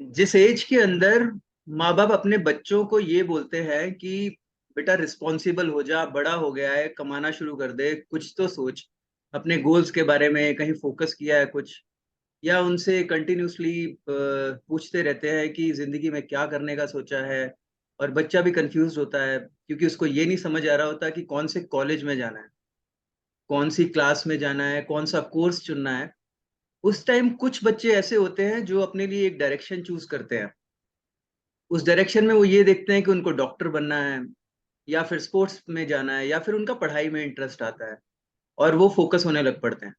जिस एज के अंदर माँ बाप अपने बच्चों को ये बोलते हैं कि बेटा रिस्पॉन्सिबल हो जा, बड़ा हो गया है, कमाना शुरू कर दे, कुछ तो सोच, अपने गोल्स के बारे में कहीं फोकस किया है कुछ, या उनसे कंटिन्यूसली पूछते रहते हैं कि जिंदगी में क्या करने का सोचा है। और बच्चा भी कंफ्यूज होता है क्योंकि उसको ये नहीं समझ आ रहा होता कि कौन से कॉलेज में जाना है, कौन सी क्लास में जाना है, कौन सा कोर्स चुनना है। उस टाइम कुछ बच्चे ऐसे होते हैं जो अपने लिए एक डायरेक्शन चूज करते हैं। उस डायरेक्शन में वो ये देखते हैं कि उनको डॉक्टर बनना है, या फिर स्पोर्ट्स में जाना है, या फिर उनका पढ़ाई में इंटरेस्ट आता है, और वो फोकस होने लग पड़ते हैं।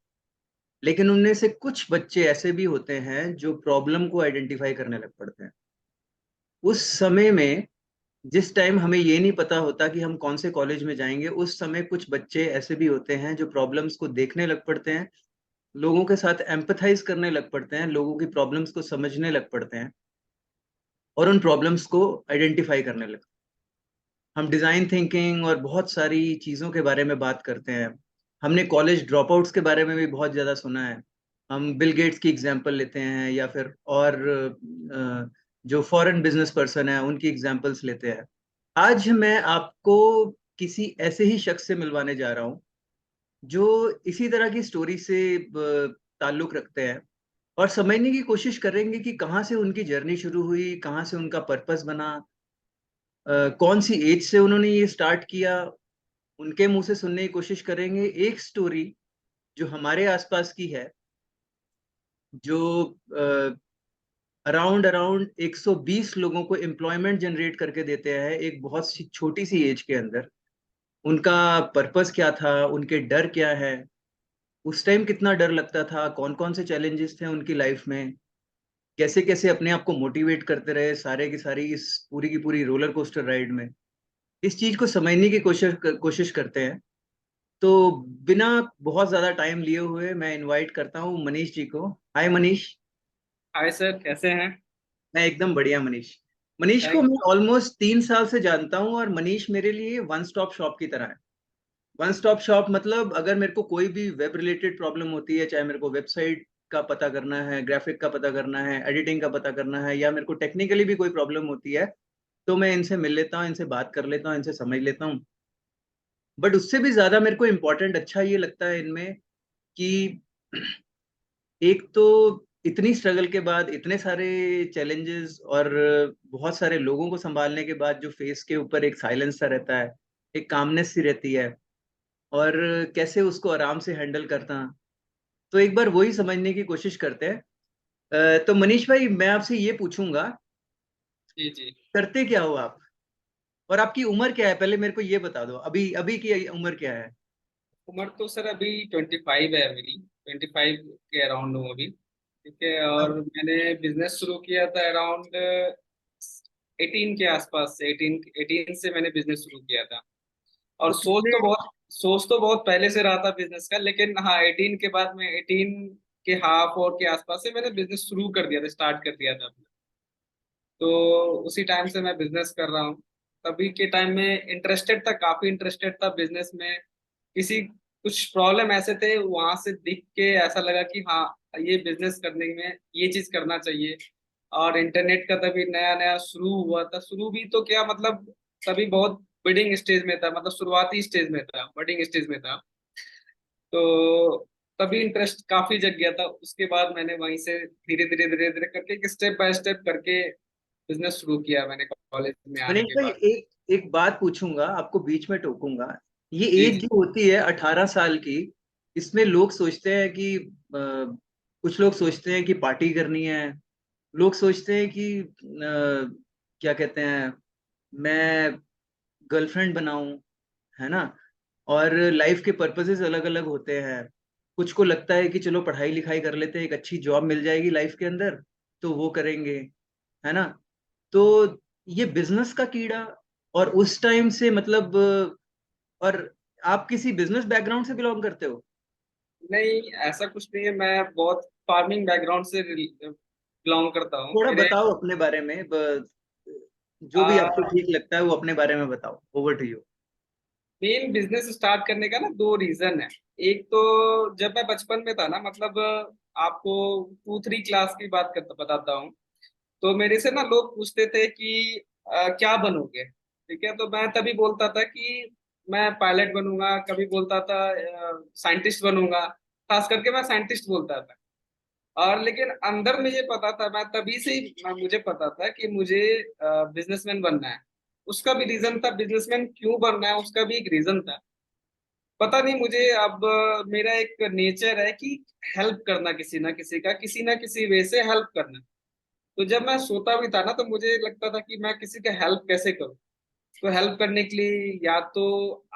लेकिन उनमें से कुछ बच्चे ऐसे भी होते हैं जो प्रॉब्लम को आइडेंटिफाई करने लग पड़ते हैं उस समय में। जिस टाइम हमें ये नहीं पता होता कि हम कौन से कॉलेज में जाएंगे, उस समय कुछ बच्चे ऐसे भी होते हैं जो प्रॉब्लम्स को देखने लग पड़ते हैं, लोगों के साथ एम्पथाइज करने लग पड़ते हैं, लोगों की प्रॉब्लम्स को समझने लग पड़ते हैं, और उन प्रॉब्लम्स को आइडेंटिफाई करने लगते हैं। हम डिजाइन थिंकिंग और बहुत सारी चीजों के बारे में बात करते हैं। हमने कॉलेज ड्रॉप आउट्स के बारे में भी बहुत ज्यादा सुना है। हम बिल गेट्स की एग्जांपल लेते हैं, या फिर और जो फॉरेन बिजनेस पर्सन है उनकी एग्जांपल्स लेते हैं। आज मैं आपको किसी ऐसे ही शख्स से मिलवाने जा रहा हूँ जो इसी तरह की स्टोरी से ताल्लुक रखते हैं, और समझने की कोशिश करेंगे कि कहाँ से उनकी जर्नी शुरू हुई, कहाँ से उनका पर्पस बना, कौन सी एज से उन्होंने ये स्टार्ट किया। उनके मुंह से सुनने की कोशिश करेंगे एक स्टोरी जो हमारे आसपास की है, जो अराउंड अराउंड 120 लोगों को एम्प्लॉयमेंट जनरेट करके देते हैं एक बहुत सी छोटी सी एज के अंदर। उनका पर्पस क्या था, उनके डर क्या है, उस टाइम कितना डर लगता था, कौन कौन से चैलेंजेस थे उनकी लाइफ में, कैसे कैसे अपने आप को मोटिवेट करते रहे सारे की सारी इस पूरी की पूरी रोलर कोस्टर राइड में। इस चीज को समझने की कोशिश करते हैं। तो बिना बहुत ज्यादा टाइम लिए हुए मैं इनवाइट करता हूँ मनीष जी को। हाय मनीष। हाय सर, कैसे हैं? मैं एकदम बढ़िया मनीष। मनीष को थैंक मैं ऑलमोस्ट 3 साल से जानता हूँ, और मनीष मेरे लिए वन स्टॉप शॉप की तरह है। वन स्टॉप शॉप मतलब अगर मेरे को कोई भी वेब रिलेटेड प्रॉब्लम होती है, चाहे मेरे को वेबसाइट का पता करना है, ग्राफिक का पता करना है, एडिटिंग का पता करना है, या मेरे को टेक्निकली भी कोई प्रॉब्लम होती है, तो मैं इनसे मिल लेता हूँ, इनसे बात कर लेता हूँ, इनसे समझ लेता हूँ। बट उससे भी ज्यादा मेरे को इम्पोर्टेंट अच्छा ये लगता है इनमें कि एक तो इतनी स्ट्रगल के बाद, इतने सारे चैलेंजेस और बहुत सारे लोगों को संभालने के बाद जो फेस के ऊपर एक साइलेंस सा रहता है, एक कामनेस सी रहती है, और कैसे उसको आराम से हैंडल करता। तो एक बार वही समझने की कोशिश करते हैं। तो मनीष भाई, मैं आपसे ये पूछूंगा, जी जी। करते क्या हो आप, और आपकी उम्र क्या है, पहले मेरे को ये बता दो, अभी अभी की उम्र क्या है। उम्र तो सर अभी 25 है मेरी। 25 के अराउंड हूँ अभी। ठीक है। और अब मैंने बिजनेस शुरू किया था अराउंड 18 के आसपास से। 18 से मैंने बिजनेस शुरू किया था। और तो कितने, सोच तो बहुत पहले से रहा था बिजनेस का, लेकिन हाँ 18 के बाद में 18 के हाफ और के आसपास से मैंने बिजनेस शुरू कर दिया था, स्टार्ट कर दिया था। तो उसी टाइम से मैं बिजनेस कर रहा हूँ। तभी के टाइम में इंटरेस्टेड था, काफी इंटरेस्टेड था बिजनेस में। किसी कुछ प्रॉब्लम ऐसे थे, वहां से दिख के ऐसा लगा कि हाँ ये बिजनेस करने में ये चीज करना चाहिए। और इंटरनेट का तभी नया नया शुरू हुआ था। शुरू भी तो क्या मतलब, तभी बहुत बिडिंग स्टेज में था, मतलब शुरुआती स्टेज में था, बडिंग स्टेज में था। तो तभी इंटरेस्ट काफी जग गया था। उसके बाद मैंने वहीं से धीरे धीरे धीरे धीरे करके स्टेप बाय स्टेप करके बिजनेस शुरू किया मैंने कॉलेज में आने मनीष के भाई, बाद। एक एक बात पूछूंगा, आपको बीच में टोकूंगा। ये जी एज जी। जो होती है 18 साल की, इसमें लोग सोचते हैं कि कुछ लोग सोचते हैं कि पार्टी करनी है, लोग सोचते हैं कि क्या कहते हैं, मैं गर्लफ्रेंड बनाऊं, है ना। और लाइफ के पर्पसेस अलग अलग होते हैं। कुछ को लगता है कि चलो पढ़ाई लिखाई कर लेते हैं, एक अच्छी जॉब मिल जाएगी लाइफ के अंदर, तो वो करेंगे, है ना। तो ये बिजनेस का कीड़ा, और उस टाइम से मतलब और आप किसी बिजनेस बैकग्राउंड से बिलोंग करते हो? नहीं, ऐसा कुछ नहीं है। मैं बहुत फार्मिंग बैकग्राउंड से बिलोंग करता हूँ। थोड़ा मेरे बताओ अपने बारे में, जो भी आपको ठीक लगता है वो अपने बारे में बताओ, over to you. Main business start करने का ना दो रीजन है। एक तो जब मैं बचपन में था ना, मतलब आपको 2-3 क्लास की बात करता बताता हूँ। तो मेरे से ना लोग पूछते थे कि क्या बनोगे, ठीक है, तो मैं तभी बोलता था कि मैं पायलट बनूंगा, कभी बोलता था साइंटिस्ट बनूंगा, खास करके मैं साइंटिस्ट बोलता था। और लेकिन अंदर मुझे पता था, मैं तभी से ही मुझे पता था कि मुझे बिजनेसमैन बनना है। उसका भी रीजन था, बिजनेसमैन क्यों बनना है उसका भी एक रीजन था। पता नहीं मुझे अब मेरा एक नेचर है कि हेल्प करना, किसी ना किसी का किसी ना किसी वे से हेल्प करना। तो जब मैं सोता भी था ना, तो मुझे लगता था कि मैं किसी का हेल्प कैसे करूं। तो हेल्प करने के लिए या तो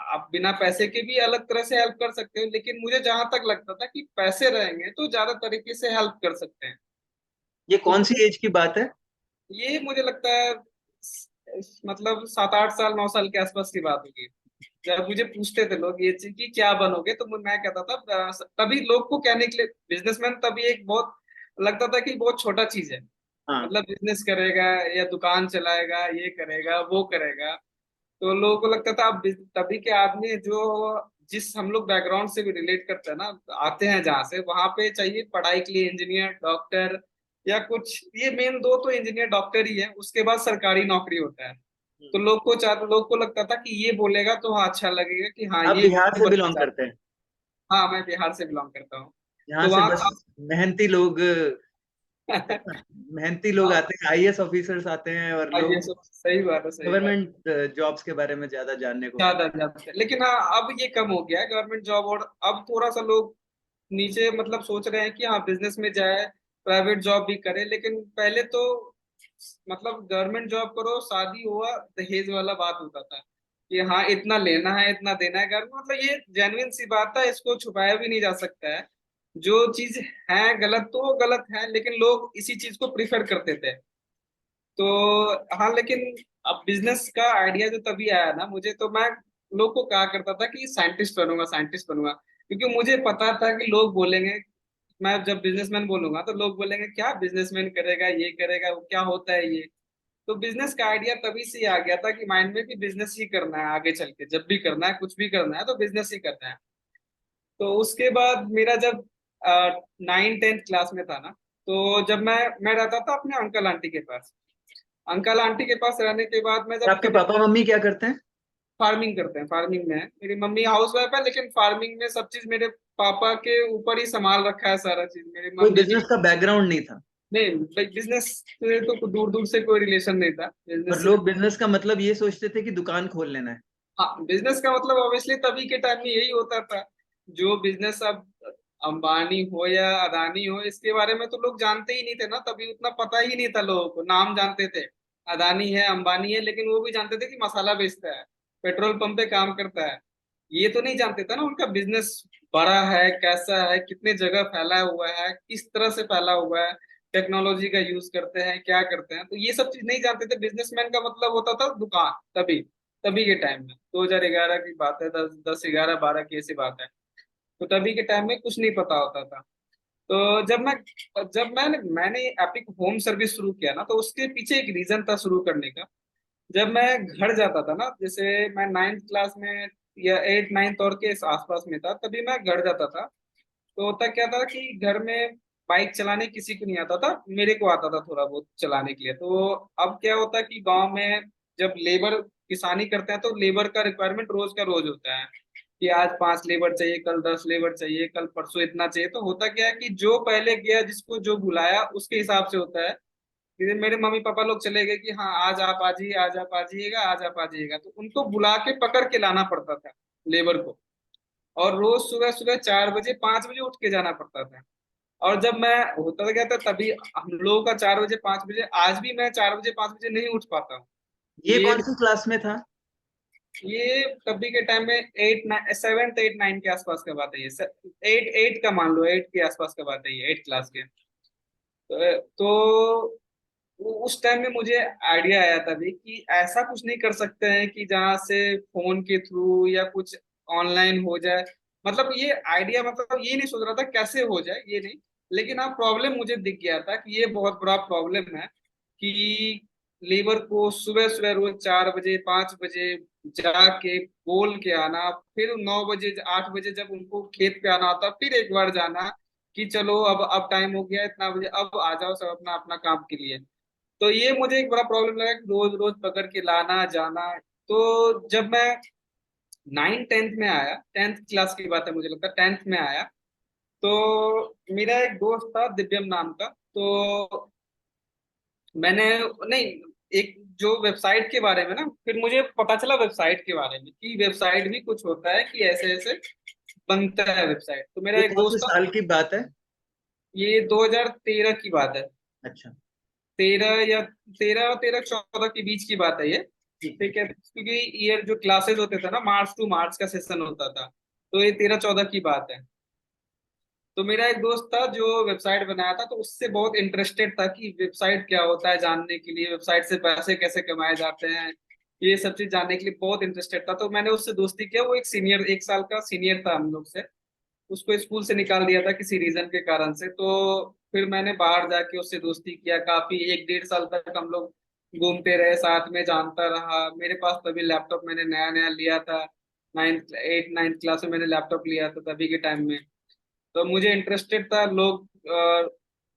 आप बिना पैसे के भी अलग तरह से हेल्प कर सकते हो, लेकिन मुझे जहां तक लगता था कि पैसे रहेंगे तो ज्यादा तरीके से हेल्प कर सकते हैं। ये तो कौन सी एज की बात है? ये मुझे लगता है मतलब 7 8 साल 9 साल के आसपास की बात होगी। जब मुझे पूछते थे लोग ये चीज कि क्या बनोगे, तो मैं कहता था तभी लोग को कहने के लिए बिजनेसमैन तभी एक बहुत लगता था कि बहुत छोटा चीज है। हाँ। मतलब बिजनेस करेगा या दुकान चलाएगा, ये करेगा वो करेगा। तो लोगों को लगता था अब तभी के आदमी जो जिस हम लोग बैकग्राउंड से भी रिलेट करते हैं ना, आते हैं जहाँ से, वहां पे चाहिए पढ़ाई के लिए इंजीनियर डॉक्टर या कुछ, ये मेन दो तो इंजीनियर डॉक्टर ही है, उसके बाद सरकारी नौकरी होता है। तो लोग को लगता था कि ये बोलेगा तो हाँ अच्छा लगेगा कि हाँ आप बिहार ये से बनना बिलोंग चाहता करते हैं? है। हाँ मैं बिहार से बिलोंग करता हूँ। यहाँ तो से वहाँ बस मेहनती लोग, मेहनती लोग हाँ आते हैं, आईएएस ऑफिसर्स आते हैं, और हाँ, ये लोग सब सही बात है, सही बात है। गवर्नमेंट जॉब्स के बारे में ज्यादा जानने को ज्यादा मिलता ज्यादा है। लेकिन हाँ अब ये कम हो गया है गवर्नमेंट जॉब, और अब थोड़ा सा लोग नीचे मतलब सोच रहे हैं कि हाँ बिजनेस में जाए, प्राइवेट जॉब भी करे। लेकिन पहले तो मतलब गवर्नमेंट जॉब करो, शादी हुआ दहेज वाला बात होता था कि हाँ इतना लेना है इतना देना है घर में। मतलब ये जेन्युइन सी बात है, इसको छुपाया भी नहीं जा सकता है। जो चीज है गलत तो वो गलत है, लेकिन लोग इसी चीज को प्रिफर करते थे। तो हाँ लेकिन अब बिजनेस का आइडिया जो तभी आया ना मुझे, तो मैं लोग को कहा करता था कि साइंटिस्ट बनूंगा साइंटिस्ट बनूंगा, क्योंकि मुझे पता था कि लोग बोलेंगे, मैं जब बिजनेसमैन बोलूंगा तो लोग बोलेंगे क्या बिजनेसमैन करेगा, ये करेगा, वो क्या होता है ये। तो बिजनेस का आइडिया तभी से ही आ गया था कि माइंड में कि बिजनेस ही करना है आगे चल के, जब भी करना है कुछ भी करना है तो बिजनेस ही करना है। तो उसके बाद मेरा जब 9 10th क्लास में था ना, तो जब मैं रहता था अपने अंकल आंटी के पास। अंकल आंटी के पास रहने के बाद मैं है। जब आपके कभी पापा मम्मी क्या करते हैं? फार्मिंग करते हैं, फार्मिंग में है, मेरी मम्मी हाउस वाइफ है, लेकिन फार्मिंग में सब चीज मेरे पापा के ऊपर ही संभाल रखा है सारा चीज, मेरी कोई मम्मी भी। बिजनेस का बैकग्राउंड नहीं था? नहीं बिजनेस से तो दूर दूर से कोई रिलेशन नहीं था और बिजनेस से। लोग बिजनेस का मतलब ये सोचते थे कि दुकान खोल लेना है। हाँ बिजनेस का मतलब ऑब्वियसली तभी के टाइम में यही होता था। जो बिजनेस अब अंबानी हो या अदानी हो, इसके बारे में तो लोग जानते ही नहीं थे ना, तभी उतना पता ही नहीं था लोगों को। नाम जानते थे अदानी है अंबानी है, लेकिन वो भी जानते थे कि मसाला बेचता है, पेट्रोल पंप पे काम करता है। ये तो नहीं जानते थे ना उनका बिजनेस बड़ा है कैसा है, कितने जगह फैला हुआ है, किस तरह से फैला हुआ है, टेक्नोलॉजी का यूज करते हैं क्या करते हैं, तो ये सब चीज नहीं जानते थे। बिजनेसमैन का मतलब होता था दुकान, तभी तभी के टाइम में 2011 की बात है, 10 10 11 12 की ऐसी बात है। तो तभी के टाइम में कुछ नहीं पता होता था। तो जब मैंने एपिक होम सर्विस शुरू किया ना, तो उसके पीछे एक रीजन था शुरू करने का। जब मैं घर जाता था ना, जैसे मैं 9th क्लास में या 8 9 और के इस आसपास में था, तभी मैं घर जाता था। तो होता क्या था कि घर में बाइक चलाने किसी को नहीं आता था, मेरे को आता था थोड़ा बहुत चलाने के लिए। तो अब क्या होता है कि गांव में जब लेबर किसानी करते हैं तो लेबर का रिक्वायरमेंट रोज का रोज होता है कि आज 5 लेबर चाहिए, कल 10 लेबर चाहिए, कल परसों इतना चाहिए। तो होता क्या है कि जो पहले गया जिसको जो बुलाया उसके हिसाब से होता है। जैसे मेरे मम्मी पापा लोग चले गए कि हाँ आज आप आ जाइए, आज आप आ जाइएगा, आज आप आ जाइएगा, तो उनको बुला के पकड़ के लाना पड़ता था लेबर को। और रोज सुबह सुबह 4 बजे 5 बजे उठ के जाना पड़ता था। और जब मैं होता क्या था तभी हम लोगों का 4 बजे 5 बजे, आज भी मैं 4 बजे 5 बजे नहीं उठ पाता हूँ। ये ये कौन सी क्लास में था? ये तभी के टाइम में 7 8 9 के आसपास का बात है ये, 8 8 का मान लो, 8 के आसपास का बात है ये, 8 क्लास के। तो उस टाइम में मुझे आइडिया आया तभी कि ऐसा कुछ नहीं कर सकते हैं कि जहाँ से फोन के थ्रू या कुछ ऑनलाइन हो जाए। मतलब ये आइडिया, मतलब ये नहीं सोच रहा था कैसे हो जाए ये नहीं, लेकिन हाँ प्रॉब्लम मुझे दिख गया था कि ये बहुत बड़ा प्रॉब्लम है कि लेबर को सुबह सुबह रोज 4 बजे 5 बजे जाके बोल के आना, फिर 9 बजे 8 बजे जब उनको खेत पे आना होता फिर एक बार जाना कि चलो अब टाइम हो गया इतना बजे, अब आ जाओ सब अपना अपना काम के लिए। तो ये मुझे एक बड़ा प्रॉब्लम लगा कि रोज रोज पकड़ के लाना जाना। तो जब मैं 9th 10th में आया, 10th क्लास की बात है मुझे लगता है, 10th में आया, तो मेरा एक दोस्त था दिव्यम नाम का। तो मैंने, नहीं, एक जो वेबसाइट के बारे में ना, फिर मुझे पता चला वेबसाइट के बारे में कि वेबसाइट भी कुछ होता है, कि ऐसे ऐसे बनता है वेबसाइट। तो मेरा ये एक कौन से दोस्त था। साल की बात है? ये 2013 की बात है। अच्छा। 13 और 14 के बीच की बात है ये। ठीक है। ठीक है, क्योंकि ईयर जो क्लासेस होते थे ना, मार्च टू मार्च का सेशन होता था। तो ये 13 14 की बात है। तो मेरा एक दोस्त था जो वेबसाइट बनाया था, तो उससे बहुत इंटरेस्टेड था कि वेबसाइट क्या होता है जानने के लिए, वेबसाइट से पैसे कैसे कमाए जाते हैं, ये सब चीज जानने के लिए बहुत इंटरेस्टेड था। तो मैंने उससे दोस्ती किया। वो एक सीनियर, 1 साल का सीनियर था हम लोग से। उसको स्कूल से निकाल दिया था किसी रीजन के कारण से। तो फिर मैंने बाहर जाके उससे दोस्ती किया, काफी 1 1.5 साल तक हम लोग घूमते रहे साथ में, जानता रहा। मेरे पास तभी लैपटॉप मैंने नया नया लिया था, 9th 8 9th क्लास में मैंने लैपटॉप लिया था तभी के टाइम में। तो मुझे इंटरेस्टेड था। लोग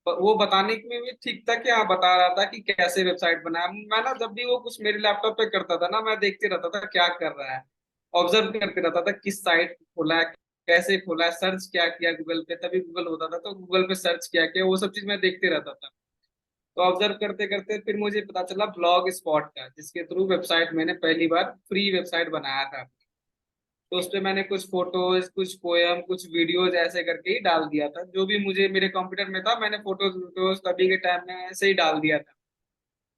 वो बताने में भी ठीक था कि हाँ, बता रहा था कि कैसे वेबसाइट बनाया। मैं ना जब भी वो कुछ मेरे लैपटॉप पे करता था ना, मैं देखते रहता था क्या कर रहा है, ऑब्जर्व करते रहता था किस साइट खोला है, कैसे खोला है, सर्च क्या किया गूगल पे, तभी गूगल होता था तो गूगल पे सर्च क्या किया, वो सब चीज मैं देखते रहता था। तो ऑब्जर्व करते करते फिर मुझे पता चला ब्लॉग स्पॉट का, जिसके थ्रू वेबसाइट मैंने पहली बार फ्री वेबसाइट बनाया था। तो उस पे मैंने कुछ फोटोज, कुछ पोयम, कुछ वीडियोज ऐसे करके ही डाल दिया था। जो भी मुझे मेरे कंप्यूटर में था, मैंने फोटोज वीडियोज तभी के टाइम में ऐसे ही डाल दिया था।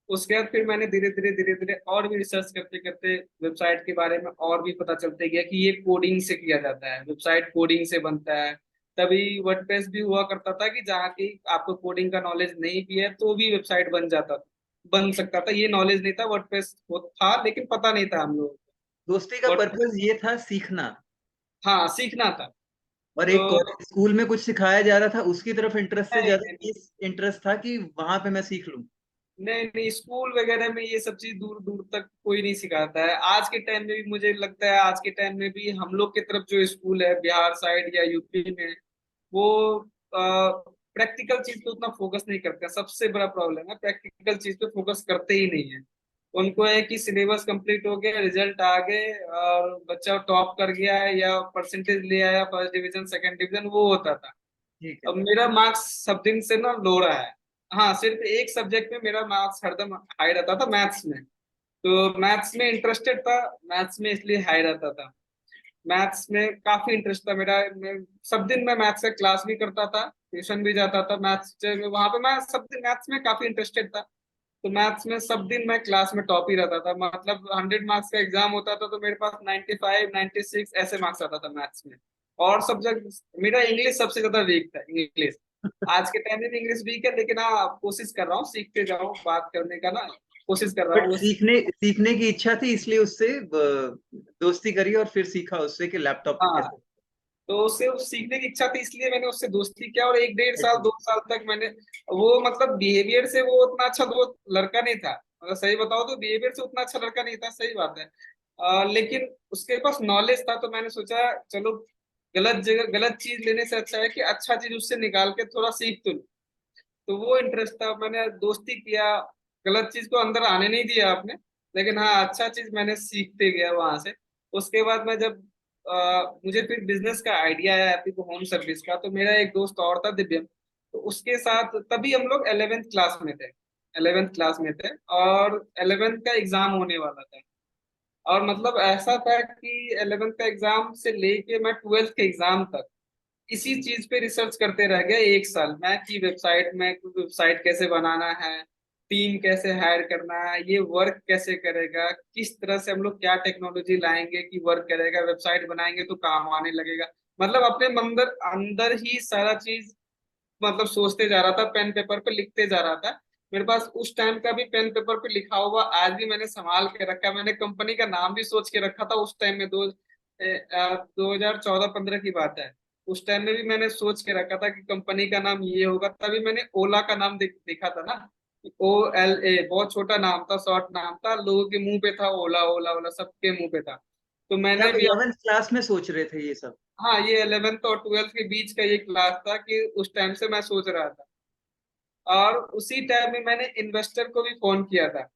उसके बाद फिर मैंने धीरे धीरे और भी रिसर्च करते करते वेबसाइट के बारे में और भी पता चलते गया कि ये कोडिंग से किया जाता है, वेबसाइट कोडिंग से बनता है। तभी वर्डप्रेस भी हुआ करता था कि जहाँ की आपको कोडिंग का नॉलेज नहीं भी है तो भी वेबसाइट बन जाता था, बन सकता था। ये नॉलेज नहीं था, वर्डप्रेस था लेकिन पता नहीं था हम लोग दोस्ती का को। पर्पस ये था, सीखना। हाँ, सीखना था। और तो एक कॉलेज स्कूल में कुछ सिखाया जा रहा था, उसकी तरफ इंटरेस्ट से नहीं ज्यादा नहीं इस इंटरेस्ट था कि वहां पे मैं सीख लूं। नहीं नहीं, स्कूल वगैरह में ये सब चीज दूर दूर तक कोई नहीं सिखाता है। आज के टाइम में भी मुझे लगता है, आज के टाइम में भी हम लोग की तरफ जो स्कूल है बिहार साइड या यूपी में, वो प्रैक्टिकल चीज पे उतना फोकस नहीं करते हैं। सबसे बड़ा प्रॉब्लम है, प्रैक्टिकल चीज पे फोकस करते ही नहीं है। उनको है कि सिलेबस कंप्लीट हो गया, रिजल्ट आ गए और बच्चा टॉप कर गया है या परसेंटेज ले आया, फर्स्ट डिवीजन सेकंड डिवीजन, वो होता था। ठीक है। अब मेरा मार्क्स सब दिन से ना लो रहा है। हाँ, सिर्फ एक सब्जेक्ट में मेरा मार्क्स हरदम हाई रहता था, मैथ्स में। तो मैथ्स में इंटरेस्टेड था, मैथ्स में इसलिए हाई रहता था। मैथ्स में काफी इंटरेस्ट था मेरा। सब दिन मैं मैथ्स का क्लास भी करता था, ट्यूशन भी जाता था मैथ्स। वहां पे मैं सब दिन मैथ्स में काफी इंटरेस्टेड था। तो मैथ्स में सब दिन मैं क्लास में टॉप ही रहता था। मतलब 100 मार्क्स का एग्जाम होता था तो मेरे पास 95 96 ऐसे मार्क्स आता था मैथ्स में। और सब्जेक्ट मेरा इंग्लिश सबसे ज्यादा वीक था, इंग्लिश। आज के टाइम में भी इंग्लिश वीक है, लेकिन हाँ, कोशिश कर रहा हूँ, सीखते जाऊँ बात करने का ना, कोशिश कर रहा बट हूँ। सीखने सीखने की इच्छा थी, इसलिए उससे दोस्ती करी और फिर सीखा उससे कि लैपटॉप पे हाँ, कैसे। तो उससे उस सीखने की इच्छा थी, इसलिए मैंने उससे दोस्ती किया। और 1 1.5 साल अच्छा। 2 साल तक मैंने, वो मतलब बिहेवियर से वो उतना अच्छा वो लड़का नहीं था। अगर सही बताओ तो बिहेवियर से उतना अच्छा लड़का नहीं था, सही बात है। लेकिन उसके पास नॉलेज था, तो मैंने सोचा चलो, गलत जगह गलत चीज लेने से अच्छा है कि अच्छा चीज उससे निकाल के थोड़ा सीख तो लूं। तो वो इंटरेस्ट था, मैंने दोस्ती किया। गलत चीज को अंदर आने नहीं दिया आपने, लेकिन हाँ, अच्छा चीज मैंने सीखते गया वहां से। उसके बाद मैं जब मुझे फिर बिजनेस का आइडिया आया, एपी को होम सर्विस का, तो मेरा एक दोस्त और था दिव्यम। तो उसके साथ तभी हम लोग 11th क्लास में थे, 11th क्लास में थे, और 11th का एग्जाम होने वाला था। और मतलब ऐसा था कि 11th का एग्जाम से लेके मैं 12th के एग्जाम तक इसी चीज पे रिसर्च करते रह गए 1 साल। मैं कि वेबसाइट में वेबसाइट कैसे बनाना है, टीम कैसे हायर करना है, ये वर्क कैसे करेगा, किस तरह से हम लोग क्या टेक्नोलॉजी लाएंगे कि वर्क करेगा, वेबसाइट बनाएंगे तो काम आने लगेगा। मतलब अपने अंदर अंदर ही सारा चीज मतलब सोचते जा रहा था, पेन पेपर पे लिखते जा रहा था। मेरे पास उस टाइम का भी पेन पेपर पे लिखा हुआ आज भी मैंने संभाल के रखा। मैंने कंपनी का नाम भी सोच के रखा था उस टाइम में, 2014 15 की बात है। उस टाइम में भी मैंने सोच के रखा था कि कंपनी का नाम ये होगा। तभी मैंने ओला का नाम देखा था ना, OLA, बहुत छोटा नाम था, शॉर्ट नाम था, लोगों के मुंह पे था ओला ओला ओला, सबके मुंह पे था। तो ये मैंने आप भी, 11th क्लास में सोच रहे थे ये सब? हाँ, ये 11th और 12th के बीच का ये क्लास था कि उस टाइम से मैं सोच रहा था। और उसी टाइम में मैंने इन्वेस्टर को भी फोन किया था।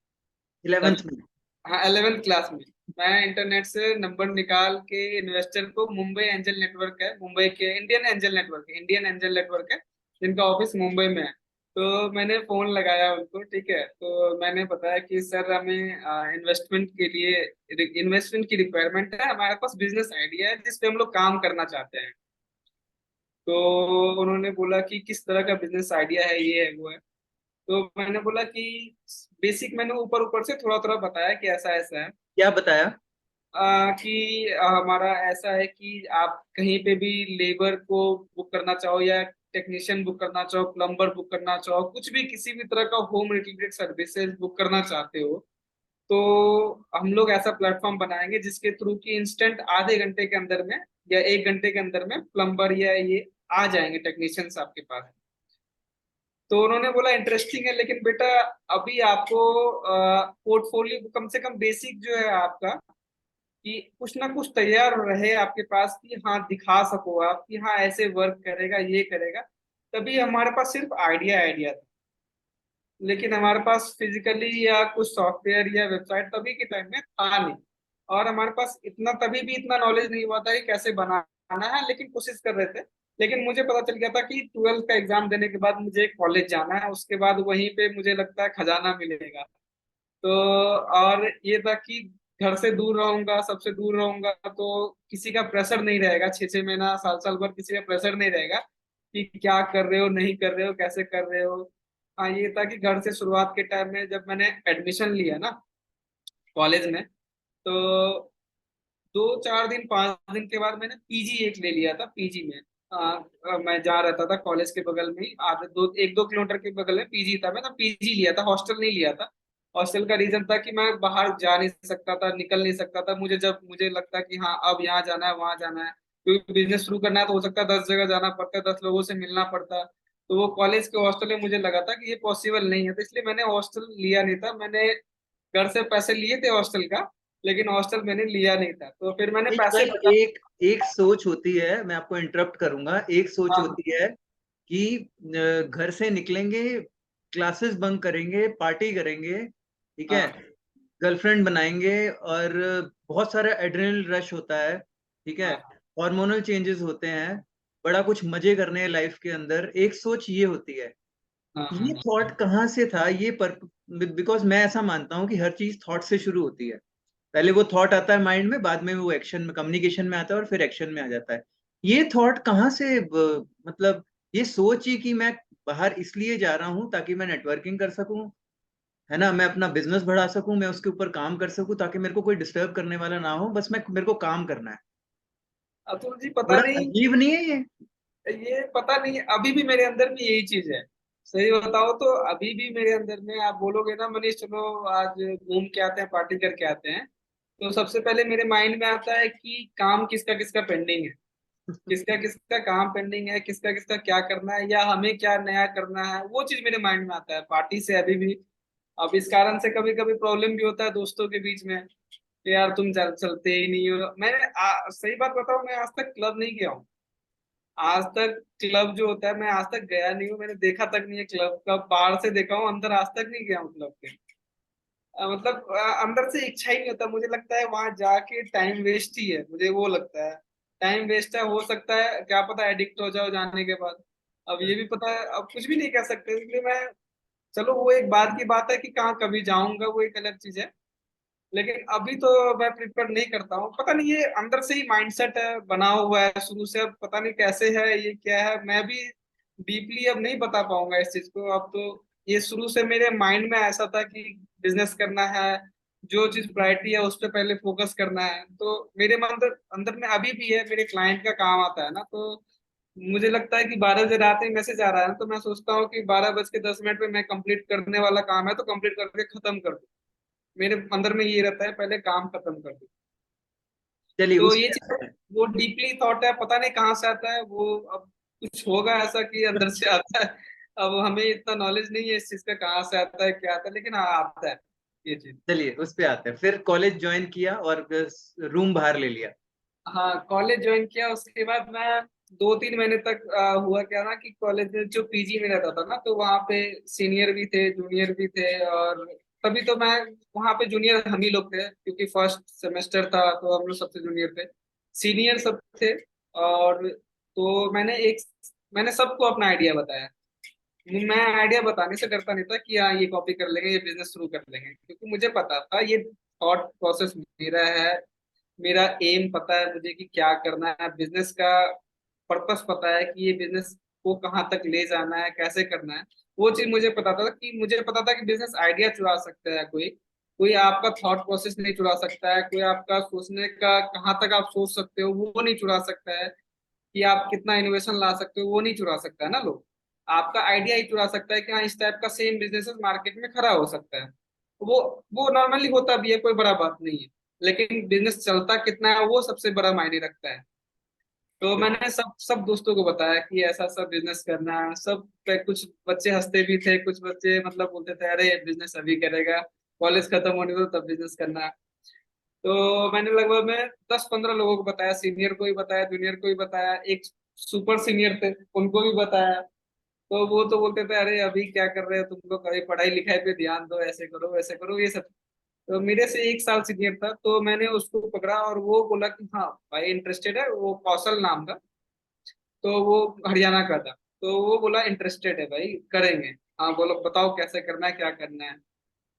11th तब में? हाँ 11th क्लास में मैं इंटरनेट से नंबर निकाल के इन्वेस्टर को, मुंबई एंजल नेटवर्क है, मुंबई के इंडियन एंजल नेटवर्क है जिनका ऑफिस मुंबई में है। तो मैंने फोन लगाया उनको, ठीक है, तो मैंने बताया कि सर हमें इन्वेस्टमेंट की रिक्वायरमेंट है, हमारे पास बिजनेस आइडिया है जिस पे हम लोग काम करना चाहते हैं। तो उन्होंने बोला कि किस तरह का बिजनेस आइडिया है, ये है वो है। तो मैंने बोला कि बेसिक मैंने ऊपर ऊपर से थोड़ा थोड़ा बताया कि ऐसा ऐसा है। क्या बताया? कि हमारा ऐसा है कि आप कहीं पे भी लेबर को बुक करना चाहो या टेक्नीशियन बुक करना चाहो, प्लम्बर बुक करना चाहो, कुछ भी किसी भी तरह का होम रिलेटेड सर्विसेज बुक करना चाहते हो, तो हम लोग ऐसा प्लेटफॉर्म बनाएंगे जिसके थ्रू कि इंस्टेंट आधे घंटे के अंदर में या 1 घंटे के अंदर में प्लम्बर या ये आ जाएंगे टेक्नीशियंस आपके पास। तो उन्होंने बोला इंटरेस्टिंग है, लेकिन बेटा अभी आपको पोर्टफोलियो कम से कम बेसिक जो है आपका, कि कुछ ना कुछ तैयार रहे आपके पास कि हाँ दिखा सको आप कि हाँ ऐसे वर्क करेगा ये करेगा। तभी हमारे पास सिर्फ आइडिया आइडिया था, लेकिन हमारे पास फिजिकली या कुछ सॉफ्टवेयर या वेबसाइट तभी के टाइम में था नहीं। और हमारे पास इतना तभी भी इतना नॉलेज नहीं हुआ था कि कैसे बनाना है, लेकिन कोशिश कर रहे थे। लेकिन मुझे पता चल गया था कि 12th का एग्जाम देने के बाद मुझे कॉलेज जाना है, उसके बाद वहीं पे मुझे लगता है खजाना मिलेगा। तो और ये था कि घर से दूर रहूंगा, सबसे दूर रहूंगा, तो किसी का प्रेशर नहीं रहेगा, 6 6 महीना साल साल भर किसी का प्रेशर नहीं रहेगा कि क्या कर रहे हो नहीं कर रहे हो कैसे कर रहे हो। हाँ ये था कि घर से शुरुआत के टाइम में जब मैंने एडमिशन लिया ना कॉलेज में, तो 2 4 दिन 5 दिन के बाद मैंने पीजी एक ले लिया था। पीजी में मैं जहाँ रहता था कॉलेज के बगल में ही, आधे दो 1 2 किलोमीटर के बगल में पीजी था। मैं ना पीजी लिया था, हॉस्टल नहीं लिया था। हॉस्टल का रीजन था कि मैं बाहर जा नहीं सकता था, निकल नहीं सकता था। मुझे जब मुझे लगता कि हाँ अब यहाँ जाना है वहां जाना है, क्योंकि बिजनेस शुरू करना है तो हो सकता है 10 जगह जाना पड़ता है, 10 लोगों से मिलना पड़ता। तो वो कॉलेज के हॉस्टल में मुझे लगा था कि ये पॉसिबल नहीं है, तो इसलिए मैंने हॉस्टल लिया नहीं था। मैंने घर से पैसे लिए थे हॉस्टल का, लेकिन हॉस्टल मैंने लिया नहीं था। तो फिर मैंने एक पैसे बस बचा। एक एक सोच होती है, मैं आपको इंटरप्ट करूंगा, एक सोच हाँ होती है कि घर से निकलेंगे, क्लासेस बंक करेंगे, पार्टी करेंगे, ठीक है, हाँ गर्लफ्रेंड बनाएंगे, और बहुत सारा एड्रेनल रश होता है, ठीक है, हाँ हार्मोनल चेंजेस होते हैं, बड़ा कुछ मजे करने हैं लाइफ के अंदर, एक सोच ये होती है। हाँ हाँ ये हाँ थॉट कहाँ से था ये पर, बिकॉज मैं ऐसा मानता हूँ कि हर चीज थॉट से शुरू होती है। पहले वो थॉट आता है माइंड में, बाद में वो एक्शन में, कम्युनिकेशन में आता है, और फिर एक्शन में आ जाता है। ये थॉट कहाँ से मतलब ये सोच ही कि मैं बाहर इसलिए जा रहा हूँ ताकि मैं नेटवर्किंग कर सकूं, है ना, मैं अपना बिजनेस बढ़ा सकूं, मैं उसके ऊपर काम कर सकूं ताकि मेरे को कोई डिस्टर्ब करने वाला ना हो, बस मैं मेरे को काम करना है। अतुल जी पता बड़ा नहीं, अजीब नहीं है ये? ये पता नहीं अभी भी मेरे अंदर में यही चीज है। सही बताओ तो अभी भी मेरे अंदर में आप बोलोगे ना मनीष चलो आज घूम के आते हैं पार्टी करके आते हैं, तो सबसे पहले मेरे माइंड में आता है कि काम किसका किसका पेंडिंग है, किसका किसका काम पेंडिंग है, किसका किसका क्या करना है या हमें क्या नया करना है, वो चीज मेरे माइंड में आता है पार्टी से अभी भी। अब इस कारण से कभी कभी प्रॉब्लम भी होता है दोस्तों के बीच में कि यार तुम चलते ही नहीं हो। मैंने सही बात बताऊं, मैं आज तक क्लब नहीं गया हूँ। आज तक क्लब जो होता है मैं आज तक गया नहीं हूँ, मैंने देखा तक नहीं है क्लब का, बाहर से देखा हूँ, अंदर आज तक नहीं गया हूँ क्लब के। मतलब अंदर से इच्छा ही नहीं होता, मुझे लगता है वहां जाके टाइम वेस्ट ही है, मुझे वो लगता है टाइम वेस्ट है। हो सकता है क्या पता एडिक्ट हो जाओ जाने के बाद, अब ये भी पता है, अब कुछ भी नहीं कह सकते। इसलिए मैं, चलो वो एक बात की बात है कि कहाँ कभी जाऊंगा वो एक अलग चीज है, लेकिन अभी तो मैं प्रिफर नहीं करता हूँ। पता नहीं ये अंदर से ही माइंडसेट है बना हुआ है शुरू से, अब पता नहीं कैसे है ये क्या है, मैं भी डीपली अब नहीं बता पाऊंगा इस चीज को। अब तो ये शुरू से मेरे माइंड में ऐसा था कि बिजनेस करना है, जो चीज प्रायोरिटी है उस पर पहले फोकस करना है। तो मेरे अंदर अंदर में अभी भी है, मेरे क्लाइंट का काम आता है ना, तो मुझे लगता है कि 12 बजे रात में मैसेज आ रहा है ना, तो मैं सोचता हूँ कि 12 बज के 10 मिनट में मैं कंप्लीट करने वाला काम है तो कंप्लीट करके खत्म कर दूं। मेरे अंदर में ये रहता है पहले काम खत्म कर दो। चलिए तो उस ये पे चीज आते हैं। वो डीपली थॉट है, पता नहीं कहाँ से आता है वो। अब कुछ होगा ऐसा कि अंदर से आता है। अब हमें इतना नॉलेज नहीं है इस चीज का कहाँ से आता है क्या आता है, लेकिन हाँ आता है ये चीज। चलिए उस पे आते हैं, फिर कॉलेज ज्वाइन किया और रूम बाहर ले लिया। हाँ कॉलेज ज्वाइन किया, उसके बाद मैं 2-3 महीने तक हुआ क्या ना कि कॉलेज में जो पीजी में रहता था ना, तो वहाँ पे सीनियर भी थे, जूनियर भी थे। और तभी तो मैं, वहाँ पे जूनियर हम ही लोग थे क्योंकि फर्स्ट सेमेस्टर था, तो हम लोग सबसे जूनियर थे। सीनियर सब थे। और तो मैंने सबको अपना आइडिया बताया। मैं आइडिया बताने से डरता नहीं था कि हाँ ये कॉपी कर लेंगे, ये बिजनेस शुरू कर लेंगे, क्योंकि मुझे पता था ये थॉट प्रोसेस मेरा है। मेरा एम पता है मुझे कि क्या करना है, बिजनेस का पर्पस पता है कि ये बिजनेस को कहाँ तक ले जाना है, कैसे करना है। वो चीज मुझे पता था कि बिजनेस आइडिया चुरा सकता है कोई, कोई आपका थॉट प्रोसेस नहीं चुरा सकता है, कोई आपका सोचने का कहाँ तक आप सोच सकते हो वो नहीं चुरा सकता है, कि आप कितना इनोवेशन ला सकते हो वो नहीं चुरा सकता है ना लोग। आपका आइडिया ही चुरा सकता है कि हाँ इस टाइप का सेम बिजनेस मार्केट में खड़ा हो सकता है। वो वो नॉर्मली होता भी है, कोई बड़ा बात नहीं है। लेकिन बिजनेस चलता कितना है वो सबसे बड़ा मायने रखता है। तो मैंने सब सब दोस्तों को बताया कि ऐसा सब बिजनेस करना है। सब पे कुछ बच्चे हंसते भी थे, कुछ बच्चे मतलब बोलते थे अरे बिजनेस अभी करेगा, कॉलेज खत्म होने दो तब बिजनेस करना है। तो मैंने लगभग मैं 10-15 लोगों को बताया, सीनियर को भी बताया, जूनियर को भी बताया, एक सुपर सीनियर थे उनको भी बताया। तो वो तो बोलते थे अरे अभी क्या कर रहे हो तुम लोग, कभी पढ़ाई लिखाई पे ध्यान दो, ऐसे करो वैसे करो ये सब। तो मेरे से 1 साल सीनियर था, तो मैंने उसको पकड़ा और वो बोला कि हाँ भाई इंटरेस्टेड है, वो कौशल नाम था। तो वो हरियाणा का था। तो वो बोला इंटरेस्टेड है भाई, करेंगे। हाँ बोलो बताओ कैसे करना है, क्या करना है।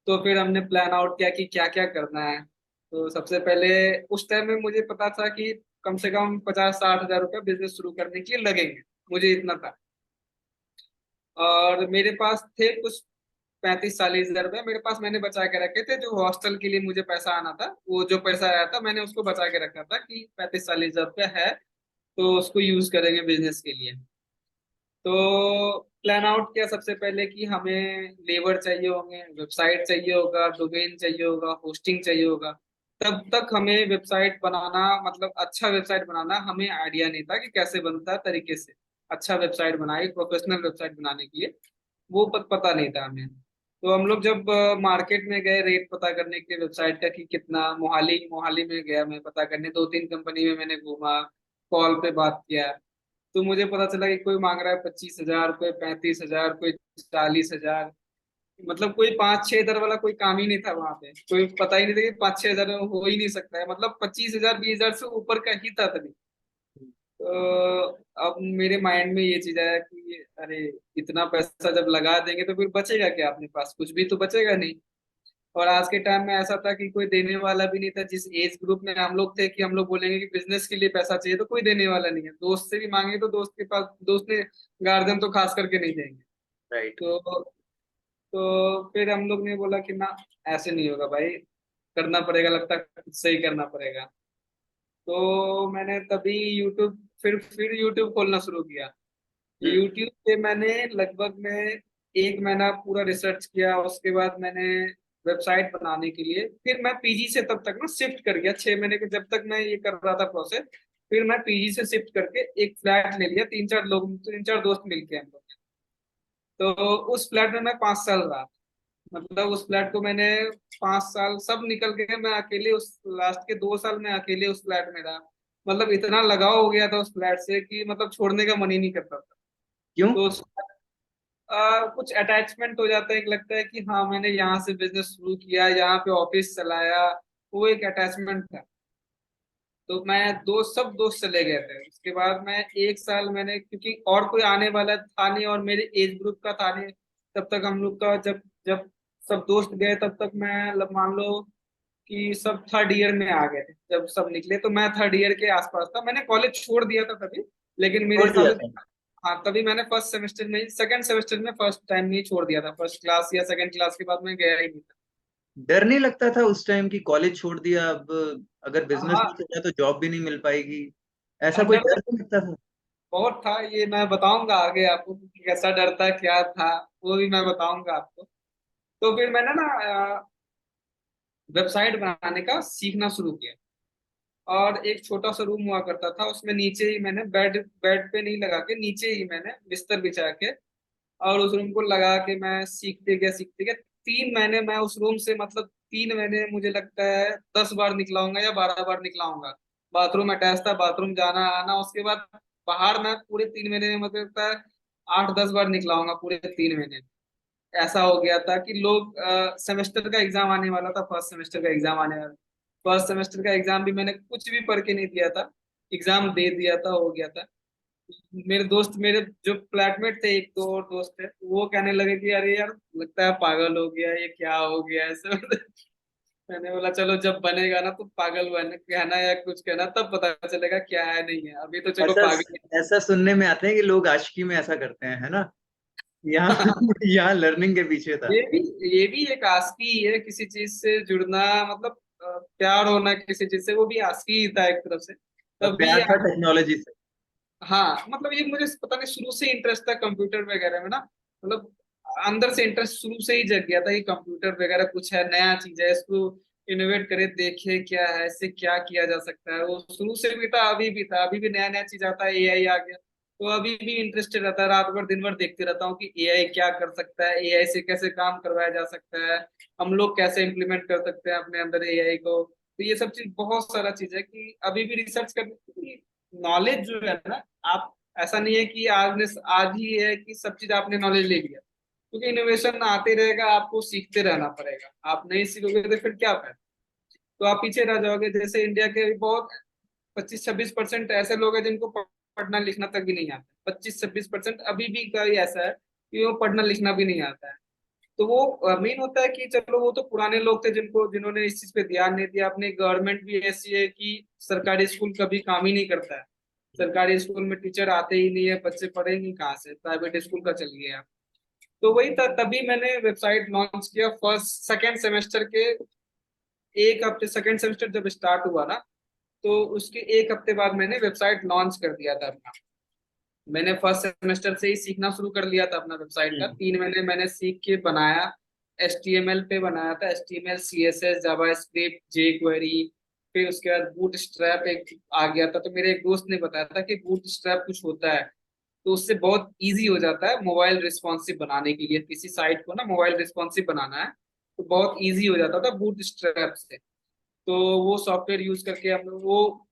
तो फिर हमने प्लान आउट किया कि क्या क्या करना है। तो सबसे पहले उस टाइम में मुझे पता था कि कम से कम 50-60 हजार रुपये बिजनेस शुरू करने के लिए लगेंगे, मुझे इतना था। और मेरे पास थे कुछ 35-40 हजार रुपये मेरे पास, मैंने बचा के रखे थे, जो हॉस्टल के लिए मुझे पैसा आना था, वो जो पैसा आया था मैंने उसको बचा के रखा था कि 35-40 हजार रुपये है, तो उसको यूज करेंगे बिजनेस के लिए। तो प्लान आउट किया सबसे पहले कि हमें लेबर चाहिए होंगे, वेबसाइट चाहिए होगा, डोमेन चाहिए होगा, होस्टिंग चाहिए होगा। तब तक हमें वेबसाइट बनाना, मतलब अच्छा वेबसाइट बनाना हमें आइडिया नहीं था कि कैसे बनता है तरीके से। अच्छा वेबसाइट बनाए, प्रोफेशनल वेबसाइट बनाने के लिए वो पता नहीं था हमें। तो हम लोग जब मार्केट में गए रेट पता करने के लिए वेबसाइट का कि कितना, मोहाली मोहाली में गया मैं पता करने, 2-3 कंपनी में मैंने घूमा, कॉल पे बात किया। तो मुझे पता चला कि कोई मांग रहा है 25 हजार, कोई 35 हजार, कोई 40 हजार। मतलब कोई 5-6 हजार वाला कोई काम ही नहीं था वहां पे, कोई पता ही नहीं था कि 5-6 हजार में हो ही नहीं सकता है, मतलब 25 हजार 20 हजार से ऊपर का ही था तभी। तो अब मेरे माइंड में ये चीज आया कि अरे इतना पैसा जब लगा देंगे तो फिर बचेगा क्या अपने पास, कुछ भी तो बचेगा नहीं। और आज के टाइम में ऐसा था कि कोई देने वाला भी नहीं था, जिस एज ग्रुप में हम लोग थे कि हम लोग बोलेंगे कि बिजनेस के लिए पैसा चाहिए, तो कोई देने वाला नहीं है। दोस्त से भी मांगे तो दोस्त के पास, दोस्त ने गार्जियन तो खास करके नहीं देंगे। राइट। तो फिर हम लोग ने बोला कि ना, ऐसे नहीं होगा भाई, करना पड़ेगा, लगता है खुद से ही करना पड़ेगा। तो मैंने तभी यूट्यूब, फिर यूट्यूब खोलना शुरू किया। हम्म। यूट्यूब पे मैंने लगभग में 1 महीना पूरा रिसर्च किया। उसके बाद मैंने वेबसाइट बनाने के लिए, फिर मैं पीजी से तब तक ना शिफ्ट कर गया 6 महीने के, जब तक मैं ये कर रहा था प्रोसेस। फिर मैं पीजी से शिफ्ट करके एक फ्लैट ले लिया, 3-4 दोस्त मिलके हम लोग। तो उस फ्लैट में मैं 5 साल रहा। मतलब उस फ्लैट को मैंने 5 साल सब निकल गए, मैं अकेले उस लास्ट के 2 साल में अकेले उस फ्लैट में रहा। मतलब इतना लगाव हो गया था उस फ्लैट से कि मतलब छोड़ने का मन ही नहीं करता था। क्यों? तो कुछ अटैचमेंट हो जाता है, एक लगता है कि हाँ मैंने यहाँ से बिजनेस शुरू किया, यहाँ पे ऑफिस चलाया, वो एक अटैचमेंट था। तो मैं सब दोस्त चले गए थे। उसके बाद मैं 1 साल मैंने, क्योंकि और कोई आने वाला था नहीं और मेरे एज ग्रुप का था नहीं, तब तक हम लोग का जब जब सब दोस्त गए तब तक मैं मान लो कि सब थर्ड ईयर में आ गए थे। जब सब निकले तो मैं थर्ड ईयर के आसपास था, मैंने कॉलेज छोड़ दिया था तभी। लेकिन मेरे छोड़ हिसाब दिया से, था? हाँ तभी मैंने फर्स्ट सेमेस्टर में, सेकंड सेमेस्टर में फर्स्ट टाइम नहीं छोड़ दिया था, फर्स्ट क्लास या सेकंड क्लास के बाद मैं गया ही नहीं डर नहीं लगता था उस टाइम कि कॉलेज छोड़ दिया, अब अगर था। बिजनेस हाँ, नहीं चला तो जॉब भी नहीं मिल पाएगी? ऐसा कोई डर तो डर नहीं लगता था? बहुत था, ये मैं बताऊंगा आगे आपको कि कैसा डर था क्या था, वो भी मैं बताऊंगा आपको। तो फिर मैंने ना वेबसाइट बनाने का सीखना शुरू किया। और एक छोटा सा रूम हुआ करता था, उसमें नीचे ही मैंने बेड बेड पे नहीं लगा के, नीचे ही मैंने बिस्तर बिछा के और उस रूम को लगा के मैं सीखते गया 3 महीने मैं उस रूम से, मतलब 3 महीने मुझे लगता है 10 बार निकला हूंगा या 12 बार निकला हूंगा। बाथरूम अटैच था, बाथरूम जाना आना। उसके बाद बाहर मैं पूरे 3 महीने में मतलब 8-10 बार निकला होगा पूरे 3 महीने में। ऐसा हो गया था कि लोग सेमेस्टर का एग्जाम आने वाला था, फर्स्ट सेमेस्टर का एग्जाम आने वाला। फर्स्ट सेमेस्टर का एग्जाम भी मैंने कुछ भी पढ़ के नहीं दिया था, एग्जाम दे दिया था, हो गया था। मेरे दोस्त, मेरे जो फ्लैटमेट थे, एक दो और दोस्त थे, वो कहने लगे कि अरे यार लगता है पागल हो गया, ये क्या हो गया ऐसे। मैंने बोला चलो जब बनेगा ना तो पागल बन कहना या कुछ कहना, तब पता चलेगा क्या है नहीं है, अभी तो चलो ऐसा पागल ऐसा सुनने में आते हैं कि लोग आशिकी में ऐसा करते हैं, है ना? यहाँ है। यहाँ लर्निंग के पीछे था। ये भी एक आस्की ही है, किसी चीज से जुड़ना मतलब प्यार होना किसी चीज से, वो भी आस्की ही था एक तरफ से। और तभी प्यार था टेक्नोलॉजी से। हाँ मतलब ये मुझे पता नहीं शुरू से इंटरेस्ट था कंप्यूटर वगैरह में ना, मतलब अंदर से इंटरेस्ट शुरू से ही जग गया था कि कंप्यूटर वगैरह कुछ है, नया चीज है, इसको इनोवेट करे, देखे क्या है, इससे क्या किया जा सकता है। वो शुरू से भी था, अभी भी था, अभी भी नया नया चीज आता है, एआई आ गया तो अभी भी इंटरेस्टेड रहता है, रात भर दिन भर देखते रहता हूँ कि एआई क्या कर सकता है, एआई से कैसे काम करवाया जा सकता है, हम लोग कैसे इम्प्लीमेंट कर सकते हैं अपने अंदर एआई को। तो ये सब चीज, बहुत सारा चीज है कि अभी भी रिसर्च कर, नॉलेज जो है ना, आप ऐसा नहीं है कि आज ही है कि सब चीज आपने नॉलेज ले लिया, क्योंकि इनोवेशन आते रहेगा, आपको सीखते रहना पड़ेगा, आप नहीं सीखोगे तो फिर क्या फायदा, तो आप पीछे रह जाओगे। जैसे इंडिया के बहुत 25-26% ऐसे लोग हैं जिनको पढ़ना लिखना तक भी नहीं आता, 25-26% अभी भी का ही ऐसा है कि वो पढ़ना लिखना भी नहीं आता है। तो वो मेन होता है कि चलो वो तो पुराने लोग थे जिन्होंने इस चीज पे ध्यान नहीं दिया। अपनी गवर्नमेंट भी ऐसी है कि सरकारी स्कूल कभी काम ही नहीं करता है, सरकारी स्कूल में टीचर आते ही नहीं है, बच्चे पढ़ेंगे कहाँ से, प्राइवेट स्कूल का चल गया। तो वही था, तभी मैंने वेबसाइट लॉन्च किया फर्स्ट सेकेंड सेमेस्टर के एक हफ्ते, सेकेंड सेमेस्टर जब स्टार्ट हुआ ना, तो उसके एक हफ्ते बाद मैंने वेबसाइट लॉन्च कर दिया था अपना। मैंने फर्स्ट सेमेस्टर से ही सीखना शुरू कर लिया था अपना वेबसाइट का, हम्म। 3 महीने मैंने सीख के बनाया। HTML पे बनाया था, HTML CSS जावास्क्रिप्ट jQuery। फिर उसके बाद बूट स्ट्रैप एक आ गया था, तो मेरे एक दोस्त ने बताया था कि बूट स्ट्रैप कुछ होता है, तो उससे बहुत इजी हो जाता है मोबाइल रिस्पॉन्सिव बनाने के लिए, किसी साइट को ना मोबाइल रिस्पॉन्सिव बनाना है तो बहुत इजी हो जाता था बूट स्ट्रैप से। तो वो सॉफ्टवेयर यूज करके हम लोग वो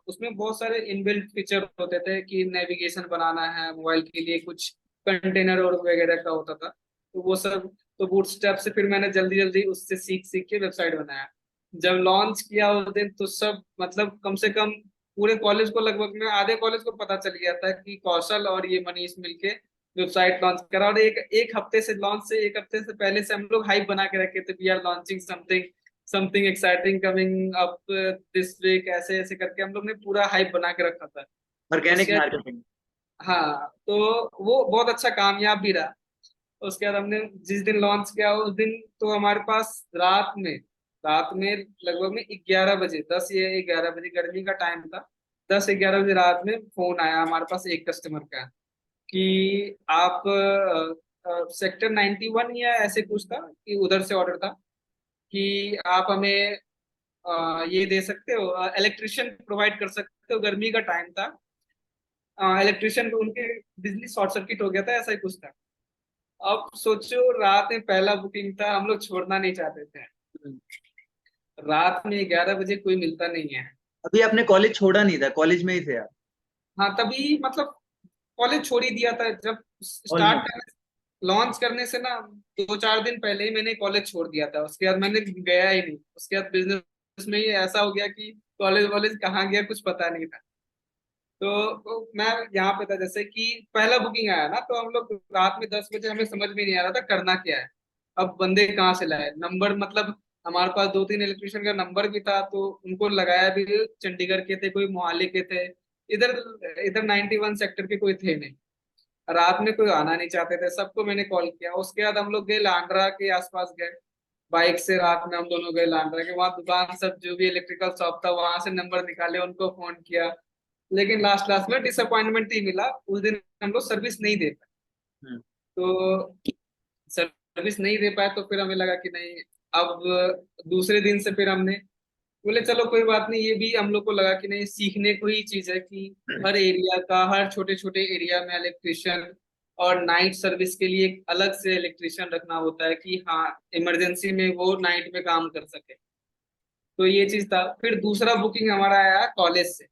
उसमें बहुत सारे इनबिल्ट फीचर होते थे कि नेविगेशन बनाना है मोबाइल के लिए, कुछ कंटेनर और वगैरह का होता था, तो वो सब। तो बूटस्ट्रैप से फिर मैंने जल्दी जल्दी उससे सीख सीख के वेबसाइट बनाया। जब लॉन्च किया उस दिन तो सब मतलब कम से कम पूरे कॉलेज को, लगभग में आधे कॉलेज को पता चल गया था कि कौशल और ये मनीष मिलके वेबसाइट लॉन्च करा। और एक एक हफ्ते से, लॉन्च से एक हफ्ते से पहले से हम लोग हाइप बना के रखे थे, we are launching something, something exciting coming up this week, ऐसे ऐसे करके हम लोग ने पूरा हाइप बना के रखा था। ऑर्गेनिक उसके बाद मार्केटिंग। हाँ, तो वो बहुत अच्छा कामयाब भी रहा। उसके बाद हमने जिस दिन लॉन्च किया उस दिन तो हमारे पास रात में लगभग में 11 बजे, 10 या 11 बजे, गर्मी का टाइम था, 10-11 बजे रात में फोन आया हमारे पास एक कस्टमर का कि आप सेक्टर 91 या ऐसे कुछ था कि उधर से ऑर्डर था कि आप हमें ये दे सकते हो, इलेक्ट्रिशियन प्रोवाइड कर सकते हो, गर्मी का टाइम था, इलेक्ट्रिशियन उनके बिजली शॉर्ट सर्किट हो गया था, ऐसा ही कुछ था। अब सोचो रात में पहला बुकिंग था, हम लोग छोड़ना नहीं चाहते थे, रात में 11 बजे कोई मिलता नहीं है। अभी आपने कॉलेज छोड़ा नहीं था, कॉलेज में ही थे आप? हाँ तभी मतलब कॉलेज छोड़ ही दिया था जब स्टार्ट ऑलमोस्ट। करने, लॉन्च करने से ना 2-4 दिन पहले ही मैंने कॉलेज छोड़ दिया था, उसके बाद मैंने गया ही नहीं, उसके बाद बिजनेस में ही ऐसा हो गया कि कॉलेज वॉलेज कहाँ गया कुछ पता नहीं था। तो मैं यहाँ पे था, जैसे कि पहला बुकिंग आया ना तो हम लोग रात में 10 बजे, हमें समझ में नहीं आ रहा था करना क्या है, अब बंदे कहाँ से लाए नंबर, मतलब हमारे पास 2-3 इलेक्ट्रिशियन का नंबर भी था तो उनको लगाया भी, चंडीगढ़ के थे, कोई मोहाली के थे, इधर इधर 91 सेक्टर के कोई थे नहीं, रात में कोई आना नहीं चाहते थे, सबको मैंने कॉल किया। उसके बाद हम लोग गए लांड्रा के आसपास गए, बाइक से रात में हम दोनों गए लांड्रा के, वहाँ दुकान सब जो भी इलेक्ट्रिकल शॉप था वहां से नंबर निकाले, उनको फोन किया, लेकिन लास्ट लास्ट में डिसअपॉइंटमेंट ही मिला, उस दिन हम लोग सर्विस नहीं दे पाए। हम्म। तो सर्विस नहीं दे पाए तो फिर हमें लगा कि नहीं, अब दूसरे दिन से फिर हमने बोले चलो कोई बात नहीं, ये भी हम लोग को लगा कि नहीं, सीखने को ही चीज है कि हर एरिया का, हर छोटे छोटे एरिया में इलेक्ट्रिशियन, और नाइट सर्विस के लिए एक अलग से इलेक्ट्रिशियन रखना होता है कि हाँ इमरजेंसी में वो नाइट में काम कर सके। तो ये चीज था। फिर दूसरा बुकिंग हमारा आया कॉलेज से,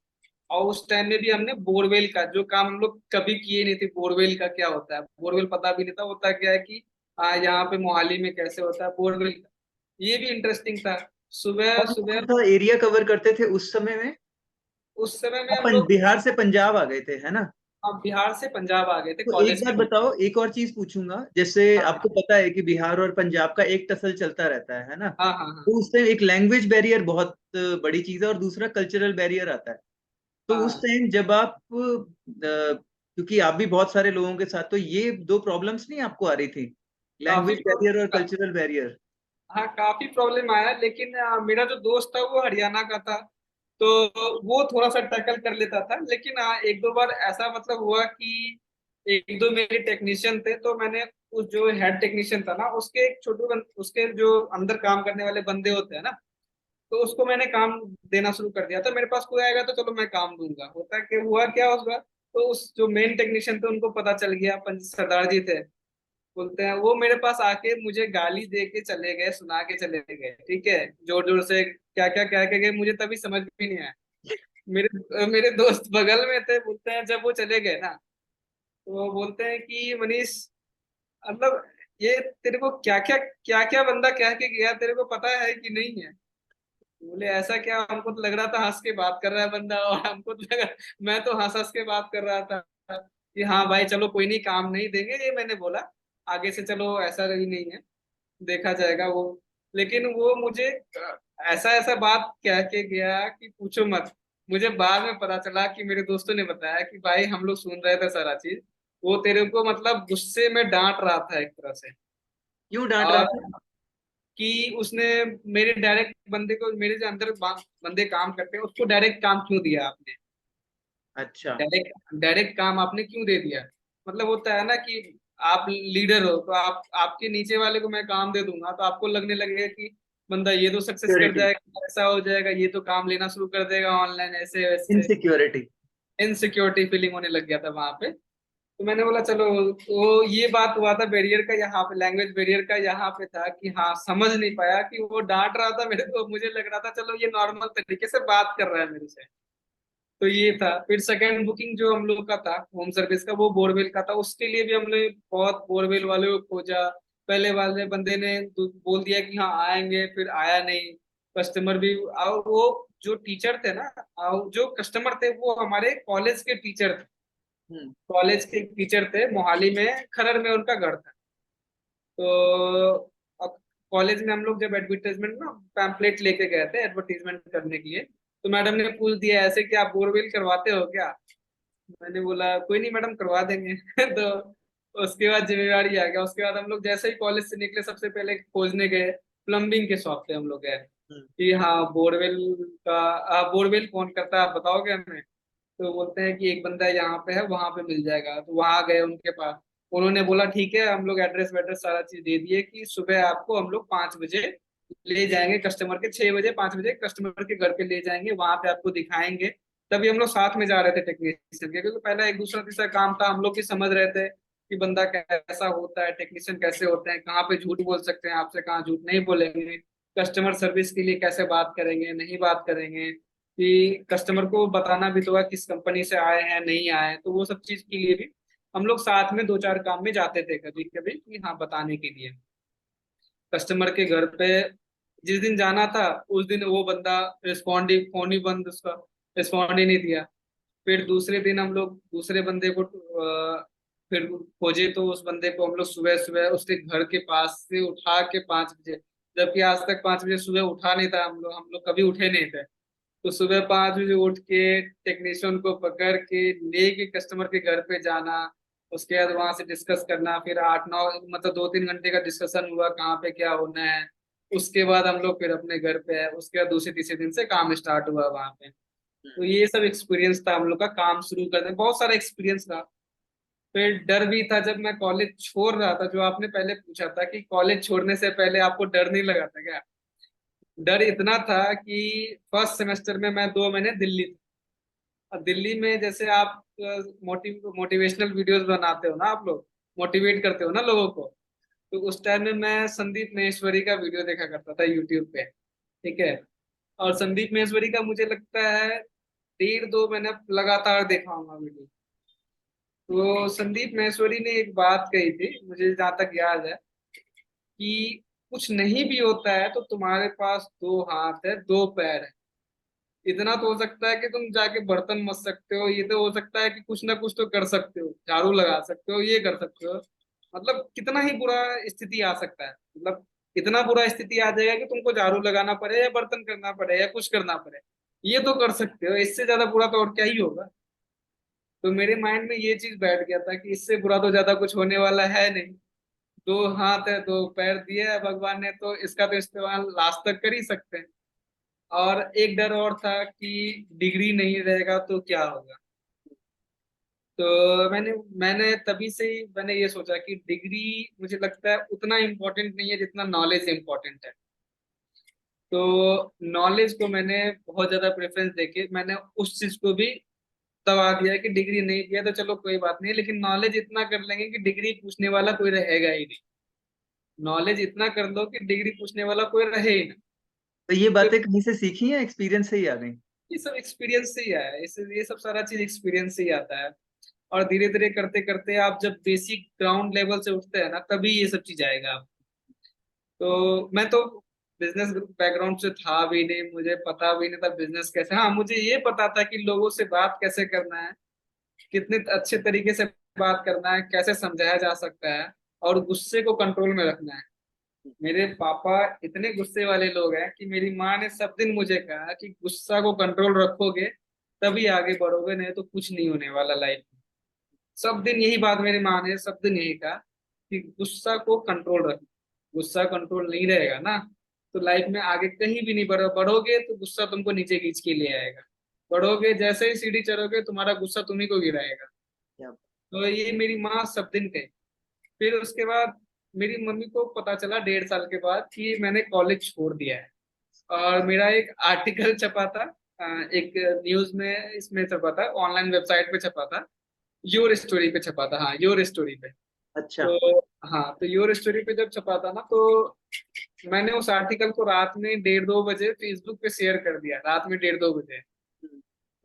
और उस टाइम में भी हमने बोरवेल का जो काम हम लोग कभी किए नहीं थे, बोरवेल का क्या होता है, बोरवेल पता भी नहीं था होता क्या है कि यहाँ पे मोहाली में कैसे होता है बोरवेल का, ये भी इंटरेस्टिंग था। सुबह कौन कौन सुबह सा एरिया कवर करते थे उस समय में? उस समय में आप हम लोग बिहार से पंजाब आ गए थे, है ना? बिहार से पंजाब आ गए थे तो एक कॉलेज के बात लिए। बताओ, एक और चीज पूछूंगा। जैसे हाँ आपको पता है कि बिहार और पंजाब का एक टसल चलता रहता है ना? हाँ हाँ हाँ तो उससे एक लैंग्वेज बैरियर बहुत बड़ी चीज है, और दूसरा कल्चरल बैरियर आता है। तो उस हाँ टाइम जब आप क्योंकि आप भी बहुत सारे लोगों के साथ, तो ये दो प्रॉब्लम्स नहीं आपको आ रही थी, काफी लैंग्वेज बैरियर और कल्चरल बैरियर? हाँ काफी प्रॉब्लम आया, लेकिन मेरा जो दोस्त था वो हरियाणा का था, तो वो थोड़ा सा टैकल कर लेता था। लेकिन हाँ एक दो बार ऐसा मतलब हुआ कि एक दो मेरे टेक्नीशियन थे, तो मैंने उस जो हेड टेक्नीशियन था ना उसके एक उसके जो अंदर काम करने वाले बंदे होते हैं ना, तो उसको मैंने काम देना शुरू कर दिया था। मेरे पास कोई आएगा तो चलो मैं काम दूंगा। होता कि हुआ क्या उसका, तो उस जो मेन टेक्नीशियन थे उनको पता चल गया, पंच सरदार जी थे बोलते हैं, वो मेरे पास आके मुझे गाली दे के चले गए, सुना के चले गए, ठीक है, जोर जोर से क्या क्या कह के गए, मुझे तभी समझ भी नहीं आया। मेरे मेरे दोस्त बगल में थे, बोलते हैं जब वो चले गए ना, तो वो बोलते हैं कि मनीष, मतलब ये तेरे को क्या क्या बंदा कह के गया, तेरे को पता है कि नहीं है? बोले ऐसा क्या, हमको तो लग रहा था हंस के बात कर रहा है बंदा, और हमको तो लगा, मैं तो हंस हंस के बात कर रहा था कि हाँ भाई चलो कोई नहीं, काम नहीं देंगे, ये मैंने बोला आगे से, चलो ऐसा ही नहीं है, देखा जाएगा वो। लेकिन वो मुझे ऐसा ऐसा बात कह के गया कि पूछो मत। मुझे बाद में पता चला कि मेरे दोस्तों ने बताया कि भाई हम लोग सुन रहे थे सारा चीज, वो तेरे को मतलब गुस्से में डांट रहा था एक तरह से। क्यों डांट रहा और था? कि उसने मेरे डायरेक्ट बंदे को, मेरे जो अंदर बंदे काम करते हैं उसको डायरेक्ट काम क्यों दिया आपने, अच्छा। डायरेक्ट डायरेक्ट काम आपने क्यों दे दिया। मतलब होता है ना कि आप लीडर हो तो आप, आपके नीचे वाले को मैं काम दे दूंगा तो आपको लगने लगेगा कि बंदा ये तो सक्सेस कर सिक्योरिटी। जाएगा, ऐसा हो जाएगा, ये तो काम लेना शुरू कर देगा ऑनलाइन, ऐसे वैसे इनसिक्योरिटी। इनसिक्योरिटी फीलिंग होने लग गया था वहां पे। तो मैंने बोला चलो, तो ये बात हुआ था बैरियर का, यहाँ पे लैंग्वेज बैरियर का यहाँ पे था कि हाँ समझ नहीं पाया कि वो डांट रहा था मेरे को, मुझे लग रहा था चलो ये नॉर्मल तरीके से बात कर रहा है मेरे से। तो ये था। फिर सेकंड बुकिंग जो हम लोग का था होम सर्विस का, वो बोरवेल का था, उसके लिए भी हमने बहुत बोरवेल वाले को खोजा। पहले वाले बंदे ने बोल दिया कि हाँ आएंगे, फिर आया नहीं। कस्टमर भी, और वो जो टीचर थे ना, जो कस्टमर थे वो हमारे कॉलेज के टीचर थे। हम्म। कॉलेज के टीचर थे, मोहाली में खरड़ में उनका घर था। तो अब कॉलेज में हम लोग जब एडवर्टीजमेंट ना पैम्पलेट लेके गए थे एडवर्टीजमेंट करने के लिए, तो मैडम ने पूछ दिया ऐसे कि आप बोरवेल करवाते हो क्या। मैंने बोला कोई नहीं मैडम करवा देंगे तो उसके बाद जिम्मेवारी आ गया। उसके बाद हम लोग जैसे ही कॉलेज से निकले सबसे पहले खोजने गए, प्लम्बिंग के शॉप पे हम लोग गए हम्म। कि हाँ बोरवेल का, बोरवेल कौन करता है आप बताओगे हमें। तो बोलते हैं कि एक बंदा यहाँ पे है, वहां पे मिल जाएगा। तो वहां गए उनके पास, उन्होंने बोला ठीक है, हम लोग एड्रेस वेड्रेस सारा चीज दे दिए कि सुबह आपको हम लोग 5 बजे ले जाएंगे, कस्टमर के 6 बजे 5 बजे कस्टमर के घर पे ले जाएंगे, वहां पे आपको दिखाएंगे। तभी हम लोग साथ में जा रहे थे टेक्नीशियन के, क्योंकि पहले एक दूसरा तीसरा काम था, हम लोग भी समझ रहे थे कि बंदा कैसा होता है, टेक्नीशियन कैसे होते हैं, कहाँ पे झूठ बोल सकते हैं आपसे, कहाँ झूठ नहीं बोलेंगे, कस्टमर सर्विस के लिए कैसे बात करेंगे नहीं बात करेंगे, कि कस्टमर को बताना भी तो है किस कंपनी से आए हैं नहीं आए। तो वो सब चीज के लिए भी हम लोग साथ में दो चार काम में जाते थे कभी कभी कि हाँ बताने के लिए कस्टमर के घर पे। जिस दिन जाना था उस दिन वो बंदा रिस्पॉन्ड ही, फोन ही बंद उसका, रिस्पॉन्ड ही नहीं दिया। फिर दूसरे दिन हम लोग दूसरे बंदे को फिर खोजे, तो उस बंदे को हम लोग सुबह सुबह उसके घर के पास से उठा के 5 बजे, जबकि आज तक 5 बजे सुबह उठा नहीं था, हम लोग कभी उठे नहीं थे। तो सुबह 5 बजे उठ के टेक्नीशियन को पकड़ के लेके कस्टमर के घर पे जाना, उसके बाद वहां से डिस्कस करना, फिर 8 9 मतलब 2 3 घंटे का डिस्कशन हुआ कहाँ पे क्या होना है। उसके बाद हम लोग फिर अपने घर पे आए, उसके बाद दूसरे तीसरे दिन से काम स्टार्ट हुआ वहां पे। तो ये सब एक्सपीरियंस था हम लोग का काम शुरू करने, बहुत सारा एक्सपीरियंस था। फिर डर भी था जब मैं कॉलेज छोड़ रहा था, जो आपने पहले पूछा था कि कॉलेज छोड़ने से पहले आपको डर नहीं लगा था क्या। डर इतना था कि फर्स्ट सेमेस्टर में मैं 2 महीने दिल्ली था। और दिल्ली में जैसे आप मोटिवेशनल वीडियोस बनाते हो ना, आप लोग मोटिवेट करते हो ना लोगों को, तो उस टाइम में मैं संदीप महेश्वरी का वीडियो देखा करता था यूट्यूब पे, ठीक है। और संदीप महेश्वरी का मुझे लगता है डेढ़ दो मैंने लगातार देखा होगा वीडियो। तो संदीप महेश्वरी ने एक बात कही थी, मुझे जहाँ तक याद है, कि कुछ नहीं भी होता है तो तुम्हारे पास दो हाथ है, दो पैर है। इतना तो हो सकता है कि तुम जाके बर्तन मस सकते हो, ये तो हो सकता है कि कुछ ना कुछ तो कर सकते हो, झाड़ू लगा सकते हो, ये कर सकते हो। मतलब कितना ही बुरा स्थिति आ सकता है, मतलब इतना बुरा स्थिति आ जाएगा कि तुमको झाड़ू लगाना पड़े या बर्तन करना पड़े या कुछ करना पड़े, ये तो कर सकते हो, इससे ज्यादा बुरा तो और क्या ही होगा। तो मेरे माइंड में ये चीज बैठ गया था कि इससे बुरा तो ज्यादा कुछ होने वाला है नहीं। दो हाथ है, दो पैर दिए है भगवान ने, तो इसका तो इस्तेमाल लास्ट तक कर ही सकते हैं। और एक डर और था कि डिग्री नहीं रहेगा तो क्या होगा। तो मैंने मैंने तभी से ही मैंने ये सोचा कि डिग्री मुझे लगता है उतना इम्पोर्टेंट नहीं है जितना नॉलेज इम्पोर्टेंट है। तो नॉलेज को मैंने बहुत ज्यादा प्रेफरेंस देके मैंने उस चीज को भी दबा दिया कि डिग्री नहीं दिया तो चलो कोई बात नहीं, लेकिन नॉलेज इतना कर लेंगे कि डिग्री पूछने वाला कोई रहेगा ही नहीं। नॉलेज इतना कर लो कि डिग्री पूछने वाला कोई रहे ही ना। तो ये तो बातें कहीं से सीखी या एक्सपीरियंस से ही आ गई? ये सब एक्सपीरियंस से ही आया है, ये सब सारा चीज एक्सपीरियंस से ही आता है। और धीरे धीरे करते करते आप जब बेसिक ग्राउंड लेवल से उठते हैं ना, तभी ये सब चीज आएगा आप। तो मैं तो बिजनेस बैकग्राउंड से था भी नहीं, मुझे पता भी नहीं था बिजनेस कैसे। हाँ, मुझे ये पता था कि लोगों से बात कैसे करना है, कितने अच्छे तरीके से बात करना है, कैसे समझाया जा सकता है, और गुस्से को कंट्रोल में रखना है। मेरे पापा इतने गुस्से वाले लोग हैं कि मेरी माँ ने सब दिन मुझे कहा कि गुस्सा को कंट्रोल रखोगे तभी आगे बढ़ोगे, नहीं तो कुछ नहीं होने वाला लाइफ में। सब दिन यही बात मेरी माँ ने सब दिन यही कहा कि गुस्सा को कंट्रोल रखो। गुस्सा कंट्रोल नहीं रहेगा ना, तो लाइफ में आगे कहीं भी नहीं बढ़ोगे, तो गुस्सा तुमको नीचे खींच के ले आएगा। बढ़ोगे, जैसे ही सीढ़ी चढ़ोगे तुम्हारा गुस्सा तुम्ही को गिराएगा। क्या? तो ये मेरी माँ सब दिन कही। फिर उसके बाद मेरी मम्मी को पता चला 1.5 साल के बाद कि मैंने कॉलेज छोड़ दिया है। और मेरा एक आर्टिकल छपा था, एक न्यूज में इसमें छपा था, ऑनलाइन वेबसाइट पे छपा था, योर स्टोरी पे छपा था, हाँ योर स्टोरी पे। अच्छा। तो हाँ, तो योर स्टोरी पे जब छपा था ना, तो मैंने उस आर्टिकल को रात में 1:30 बजे फेसबुक पे शेयर कर दिया, रात में 1:30 बजे।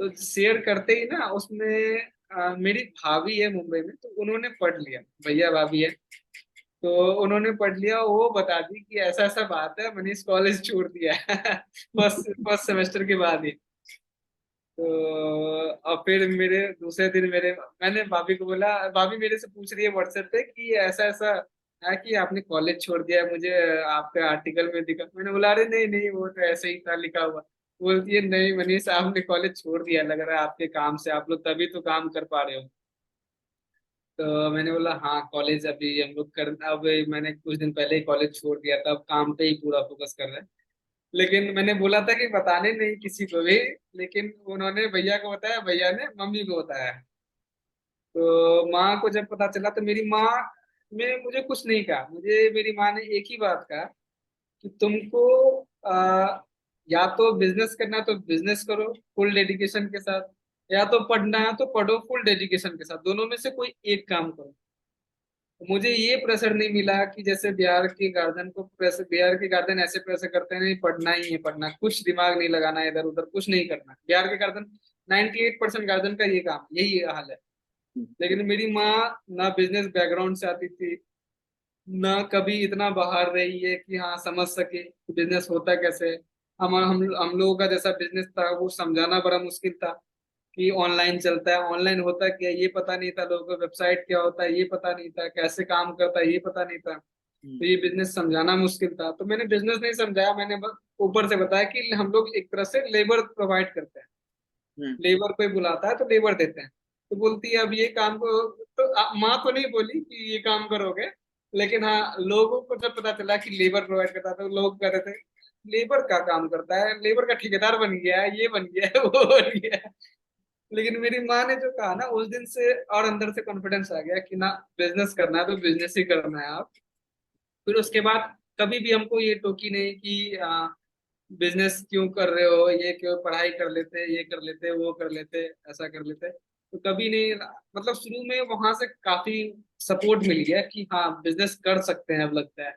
तो शेयर करते ही ना उसमें मेरी भाभी है मुंबई में, तो उन्होंने पढ़ लिया, भैया भाभी है, तो उन्होंने पढ़ लिया, वो बता दी कि ऐसा ऐसा बात है, मनीष कॉलेज छोड़ दिया है फर्स्ट फर्स्ट सेमेस्टर के बाद ही। तो और फिर मेरे दूसरे दिन मेरे मैंने भाभी को बोला, भाभी मेरे से पूछ रही है व्हाट्सएप पे कि ऐसा ऐसा है कि आपने कॉलेज छोड़ दिया है, मुझे आपके आर्टिकल में दिखा। मैंने बोला अरे नहीं नहीं, वो तो ऐसे ही था लिखा हुआ। बोलती है नहीं मनीष, आपने कॉलेज छोड़ दिया, लग रहा है आपके काम से, आप लोग तभी तो काम कर पा रहे हो। तो मैंने बोला हाँ, कॉलेज अभी हम लोग कर, अब मैंने कुछ दिन पहले ही कॉलेज छोड़ दिया था, अब काम पे ही पूरा फोकस कर रहे हैं। लेकिन मैंने बोला था कि बताने नहीं किसी को भी, लेकिन उन्होंने भैया को बताया, भैया ने मम्मी को बताया। तो माँ को जब पता चला तो मेरी माँ ने मुझे कुछ नहीं कहा, मुझे मेरी माँ ने एक ही बात कहा कि तुमको या तो बिजनेस करना है तो बिजनेस करो फुल डेडिकेशन के साथ, या तो पढ़ना है तो पढ़ो फुल डेडिकेशन के साथ, दोनों में से कोई एक काम करो। मुझे ये प्रेशर नहीं मिला कि जैसे बिहार के गार्जियन को प्रेशर, बिहार के गार्जियन ऐसे प्रेशर करते हैं नहीं पढ़ना ही है पढ़ना, कुछ दिमाग नहीं लगाना, इधर उधर कुछ नहीं करना। बिहार के गार्जियन 98% गार्जियन का ये काम यही हाल है। लेकिन मेरी माँ ना बिजनेस बैकग्राउंड से आती थी, ना कभी इतना बाहर रही है कि हाँ समझ सके कि बिजनेस होता कैसे है। हम लोगों का जैसा बिजनेस था वो समझाना बड़ा मुश्किल था, कि ऑनलाइन चलता है, ऑनलाइन होता क्या है ये पता नहीं था लोगों को, वेबसाइट क्या होता है ये पता नहीं था, कैसे काम करता है ये पता नहीं था। तो ये बिजनेस समझाना मुश्किल था, तो मैंने बिजनेस नहीं समझाया, मैंने बस ऊपर से बताया कि हम लोग एक तरह से लेबर प्रोवाइड करते हैं, हम्म। लेबर कोई बुलाता है तो लेबर देते हैं। तो बोलती है अब ये काम को, तो माँ तो नहीं बोली कि ये काम करोगे, लेकिन हाँ लोगों को जब पता चला कि लेबर प्रोवाइड करता है तो लोग कह रहे थे लेबर का काम करता है, लेबर का ठेकेदार बन गया है, ये बन गया है वो बन गया है। लेकिन मेरी माँ ने जो कहा ना, उस दिन से और अंदर से कॉन्फिडेंस आ गया कि ना बिजनेस करना है तो बिजनेस ही करना है आप। फिर उसके बाद कभी भी हमको ये टोकी नहीं कि बिजनेस क्यों कर रहे हो, ये क्यों, पढ़ाई कर लेते, ये कर लेते, वो कर लेते, ऐसा कर लेते। तो कभी नहीं, मतलब शुरू में वहां से काफी सपोर्ट मिल गया कि हाँ बिजनेस कर सकते हैं अब लगता है।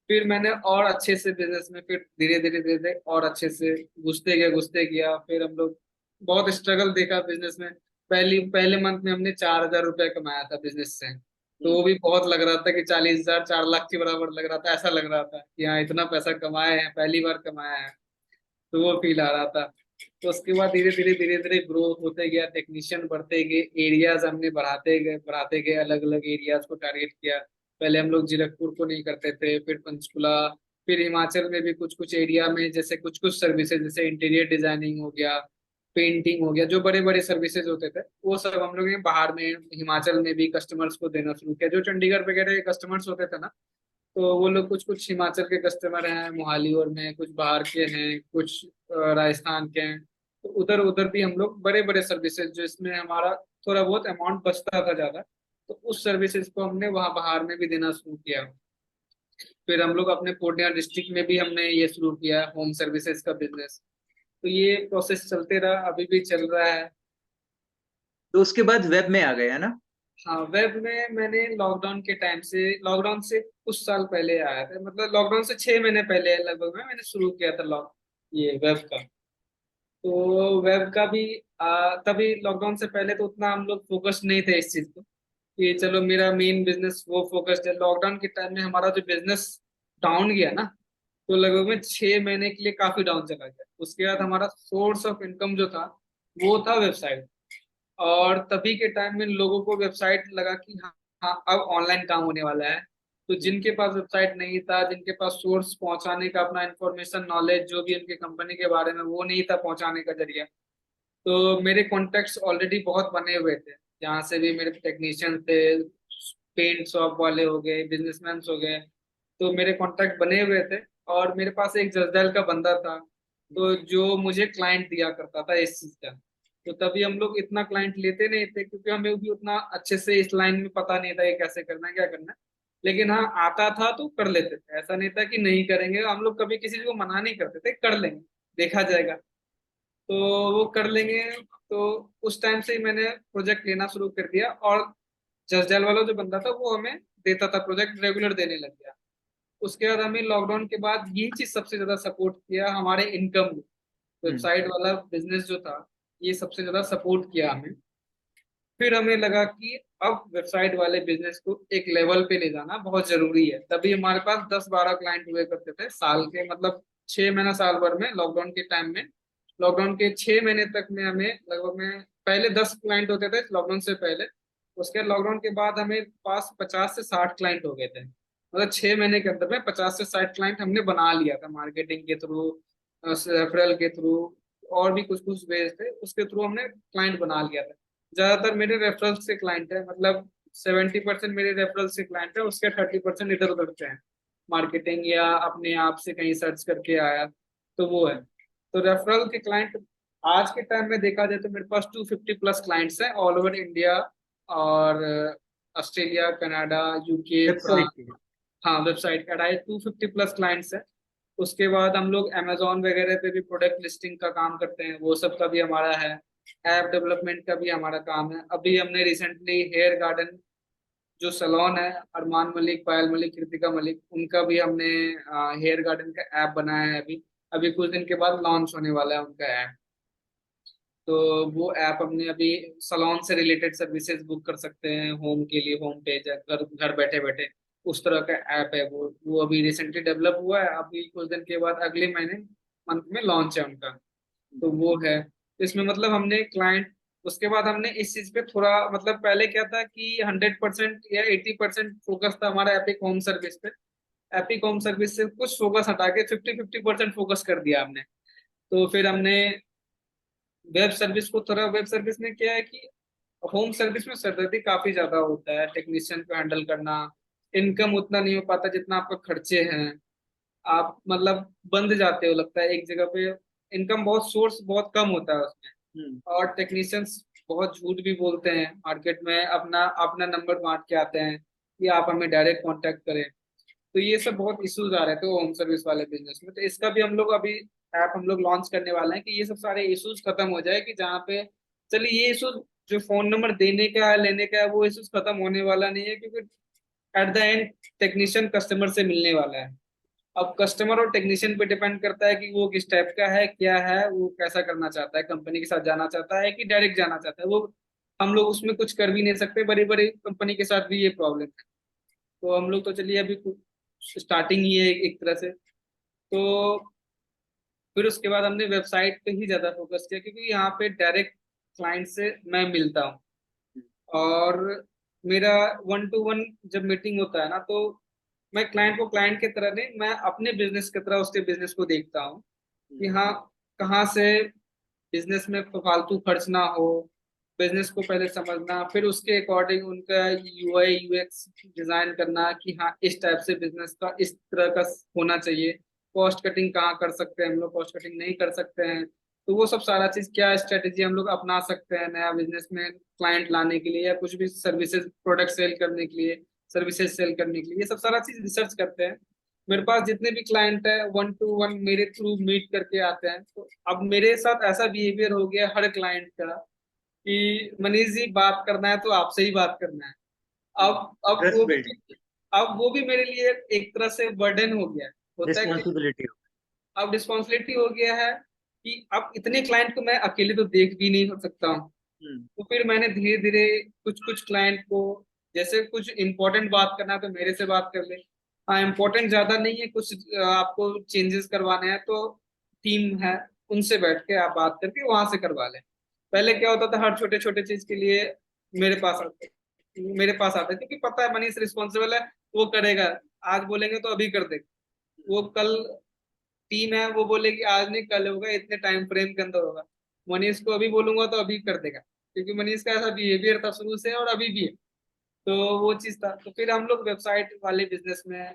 फिर मैंने और अच्छे से बिजनेस में फिर धीरे धीरे धीरे धीरे और अच्छे से घुसते गया, फिर हम लोग बहुत स्ट्रगल देखा बिजनेस में। पहले मंथ में हमने 4,000 रुपये कमाया था बिजनेस से। तो हम्म। वो भी बहुत लग रहा था कि 40,000 4 लाख के बराबर लग रहा था, ऐसा लग रहा था कि हाँ इतना पैसा कमाए हैं, पहली बार कमाया है। तो वो फील आ रहा था। तो उसके बाद धीरे धीरे ग्रोथ होते गया, टेक्नीशियन बढ़ते गए, एरियाज हमने बढ़ाते गए, अलग अलग एरियाज को टारगेट किया। पहले हम लोग जीरकपुर को नहीं करते थे, फिर पंचकुला, फिर हिमाचल में भी कुछ कुछ एरिया में, जैसे कुछ कुछ सर्विसेज, जैसे इंटीरियर डिजाइनिंग हो गया, पेंटिंग हो गया, जो बड़े बड़े सर्विसेज होते थे वो सब हम लोग ने बाहर में हिमाचल में भी कस्टमर्स को देना शुरू किया। जो चंडीगढ़ वगैरह के कस्टमर्स होते थे ना, तो वो लोग कुछ कुछ हिमाचल के कस्टमर हैं, मोहाली और में कुछ बाहर के हैं, कुछ राजस्थान के हैं। तो उधर उधर भी हम लोग बड़े बड़े सर्विसेज, जो इसमें हमारा थोड़ा बहुत अमाउंट बचता था ज्यादा, तो उस सर्विसेज को हमने वहाँ बाहर में भी देना शुरू किया। फिर हम लोग अपने पूर्णिया डिस्ट्रिक्ट में भी हमने ये शुरू किया होम सर्विसेज का बिजनेस। तो ये प्रोसेस चलते रहा, अभी भी चल रहा है। तो उसके बाद वेब में आ गए है ना? हाँ, वेब में मैंने लॉकडाउन के टाइम से, लॉकडाउन से कुछ साल पहले आया था, मतलब लॉकडाउन से 6 महीने पहले लगभग में मैंने शुरू किया था लॉक ये वेब का। तो वेब का भी तभी लॉकडाउन से पहले तो उतना हम लोग फोकस नहीं थे इस चीज को, कि चलो मेरा मेन बिजनेस वो फोकस्ड है। लॉकडाउन के टाइम में हमारा जो बिजनेस डाउन गया ना, तो लगभग में 6 महीने के लिए काफी डाउन चला गया। उसके बाद हमारा सोर्स ऑफ इनकम जो था वो था वेबसाइट। और तभी के टाइम में लोगों को वेबसाइट लगा कि हाँ, हाँ अब ऑनलाइन काम होने वाला है। तो जिनके पास वेबसाइट नहीं था, जिनके पास सोर्स पहुंचाने का अपना इंफॉर्मेशन नॉलेज जो भी उनके कंपनी के बारे में वो नहीं था पहुंचाने का जरिया, तो मेरे कॉन्टेक्ट्स ऑलरेडी बहुत बने हुए थे। जहाँ से भी मेरे टेक्नीशियन थे, पेंट शॉप वाले हो गए, बिजनेसमैन हो गए, तो मेरे कॉन्टेक्ट बने हुए थे। और मेरे पास एक जसडैल का बंदा था, तो जो मुझे क्लाइंट दिया करता था इस चीज का। तो तभी हम लोग इतना क्लाइंट लेते नहीं थे, क्योंकि हमें भी उतना अच्छे से इस लाइन में पता नहीं था ये कैसे करना है क्या करना है। लेकिन हाँ, आता था तो कर लेते थे, ऐसा नहीं था कि नहीं करेंगे। हम लोग कभी किसी को मना नहीं करते थे, कर लेंगे, देखा जाएगा, तो वो कर लेंगे। तो उस टाइम से ही मैंने प्रोजेक्ट लेना शुरू कर दिया। और जसडैल वाला जो बंदा था वो हमें देता था प्रोजेक्ट, रेगुलर देने लग गया। उसके बाद हमें लॉकडाउन के बाद ये चीज सबसे ज्यादा सपोर्ट किया हमारे इनकम में। हम्म। वेबसाइट वाला बिजनेस जो था, ये सबसे ज्यादा सपोर्ट किया हमें। फिर हमें लगा कि अब वेबसाइट वाले बिजनेस को एक लेवल पे ले जाना बहुत जरूरी है। तभी हमारे पास 10-12 क्लाइंट हुए करते थे साल के, मतलब 6 महीना साल भर में, लॉकडाउन के टाइम में। लॉकडाउन के 6 महीने तक में हमें लगभग में पहले 10 क्लाइंट होते थे लॉकडाउन से पहले। उसके बाद लॉकडाउन के बाद हमें पास 50 से 60 क्लाइंट हो गए थे। मतलब 6 महीने के अंदर में 50 से 60 क्लाइंट हमने बना लिया था, मार्केटिंग के थ्रू, रेफरल के थ्रू, और भी कुछ कुछ वेज थे उसके थ्रू हमने क्लाइंट बना लिया था। ज्यादातर मेरे रेफरल से क्लाइंट है, मतलब 70% मेरे रेफरल से क्लाइंट है, उसके 30% इधर उधर से हैं, मार्केटिंग या अपने आप से कहीं सर्च करके आया, तो वो है। तो रेफरल के क्लाइंट आज के टाइम में देखा जाए तो मेरे पास 250 प्लस क्लाइंट्स हैं ऑल ओवर इंडिया, और Australia, Canada, UK, France. Website के। हाँ, वेबसाइट का 250 प्लस क्लाइंट्स है। उसके बाद हम लोग अमेजोन वगैरह पे भी प्रोडक्ट लिस्टिंग का काम करते हैं, वो सब का भी हमारा है। ऐप डेवलपमेंट का भी हमारा काम है। अभी हमने रिसेंटली हेयर गार्डन जो सलोन है, अरमान मलिक, पायल मलिक, कृतिका मलिक, उनका भी हमने हेयर गार्डन का ऐप बनाया है। अभी अभी कुछ दिन के बाद लॉन्च होने वाला है उनका ऐप। तो वो ऐप हमने अभी सलोन से रिलेटेड सर्विसेज बुक कर सकते हैं, होम के लिए होम पेज है, घर घर बैठे बैठे, उस तरह का ऐप है वो अभी रिसेंटली डेवलप हुआ है। अभी कुछ दिन के बाद अगले महीने मंथ में लॉन्च है उनका। तो वो है। तो इसमें मतलब हमने क्लाइंट, उसके बाद हमने इस चीज पे थोड़ा, मतलब पहले क्या था कि 100% या 80% फोकस था हमारा एपिक होम सर्विस पे। एपिक होम सर्विस से कुछ फोकस हटा के 50-50% फोकस कर दिया हमने। तो फिर हमने वेब सर्विस को थोड़ा, वेब सर्विस में क्या है कि होम सर्विस में सर्दर्दी काफी ज्यादा होता है, टेक्नीशियन को हैंडल करना, इनकम उतना नहीं हो पाता जितना आपका खर्चे हैं। आप मतलब बंद जाते हो, लगता है एक जगह पे, इनकम बहुत, सोर्स बहुत कम होता है उसमें। हम्म। और टेक्नीशियंस बहुत झूठ भी बोलते हैं मार्केट में, अपना अपना नंबर बांट के आते हैं कि आप हमें डायरेक्ट कांटेक्ट करें। तो ये सब बहुत इश्यूज आ रहे थे होम सर्विस वाले बिजनेस में। तो इसका भी हम लोग अभी ऐप हम लोग लॉन्च करने वाले हैं कि ये सब सारे इश्यूज खत्म हो जाए, कि जहाँ पे, चलिए ये इश्यूज जो फोन नंबर देने का है लेने का है वो इश्यूज खत्म होने वाला नहीं है, क्योंकि at the end technician customer से मिलने वाला है। अब कस्टमर और टेक्नीशियन पे डिपेंड करता है कि वो किस टाइप का है, क्या है, वो कैसा करना चाहता है, कंपनी के साथ जाना चाहता है कि डायरेक्ट जाना चाहता है। वो हम लोग उसमें कुछ कर भी नहीं सकते, बड़ी बड़ी कंपनी के साथ भी ये प्रॉब्लम है। तो हम लोग तो चलिए अभी स्टार्टिंग ही है एक तरह से। तो फिर उसके बाद हमने वेबसाइट पे ही ज्यादा फोकस किया, क्योंकि यहाँ पे डायरेक्ट क्लाइंट से मैं मिलता हूँ। और मेरा 1 to 1 जब मीटिंग होता है ना, तो मैं क्लाइंट को क्लाइंट की तरह नहीं, मैं अपने बिजनेस की तरह उसके बिजनेस को देखता हूँ कि हाँ, कहाँ से बिजनेस में फालतू खर्च ना हो। बिजनेस को पहले समझना, फिर उसके अकॉर्डिंग उनका यूआई यूएक्स डिजाइन करना कि हाँ, इस टाइप से बिजनेस का इस तरह का होना चाहिए। कॉस्ट कटिंग कहाँ कर सकते हैं हम लोग, कॉस्ट कटिंग नहीं कर सकते हैं, तो वो सब सारा चीज क्या स्ट्रेटेजी हम लोग अपना सकते हैं नया बिजनेस में क्लाइंट लाने के लिए, या कुछ भी सर्विसेज प्रोडक्ट सेल करने के लिए, सर्विसेज सेल करने के लिए, ये सब सारा चीज रिसर्च करते हैं। मेरे पास जितने भी क्लाइंट है 1 to 1 मेरे थ्रू मीट करके आते हैं। तो अब मेरे साथ ऐसा बिहेवियर हो गया हर क्लाइंट का कि मनीष जी, बात करना है तो आपसे ही बात करना है। अब ट्रस्ट वो बिल्ड, अब वो भी मेरे लिए एक तरह से बर्डन हो गया है। होता है कि रिस्पॉन्सिबिलिटी। अब रिस्पॉन्सिबिलिटी हो गया है कि अब इतने क्लाइंट को मैं अकेले तो देख भी नहीं सकता हूँ। हम्म। तो फिर मैंने धीरे धीरे कुछ कुछ क्लाइंट को, जैसे कुछ इंपॉर्टेंट बात करना है तो मेरे से बात कर ले। हाँ, इंपॉर्टेंट ज्यादा नहीं है, कुछ आपको चेंजेस करवाने हैं तो टीम है, उनसे बैठ के आप बात करके वहां से करवा लें। पहले क्या होता था, हर छोटे छोटे चीज के लिए मेरे पास आते मेरे पास आते, क्योंकि पता है मनीष रिस्पॉन्सिबल है, वो करेगा। आज बोलेंगे तो अभी कर देगा। वो कल टीम है, वो बोलेगी आज नहीं कल होगा, इतने टाइम फ्रेम के अंदर होगा। मनीष को अभी बोलूंगा तो अभी कर देगा, क्योंकि मनीष का ऐसा बिहेवियर था शुरू से और अभी भी है। तो वो चीज था। तो फिर हम लोग वेबसाइट वाले बिजनेस में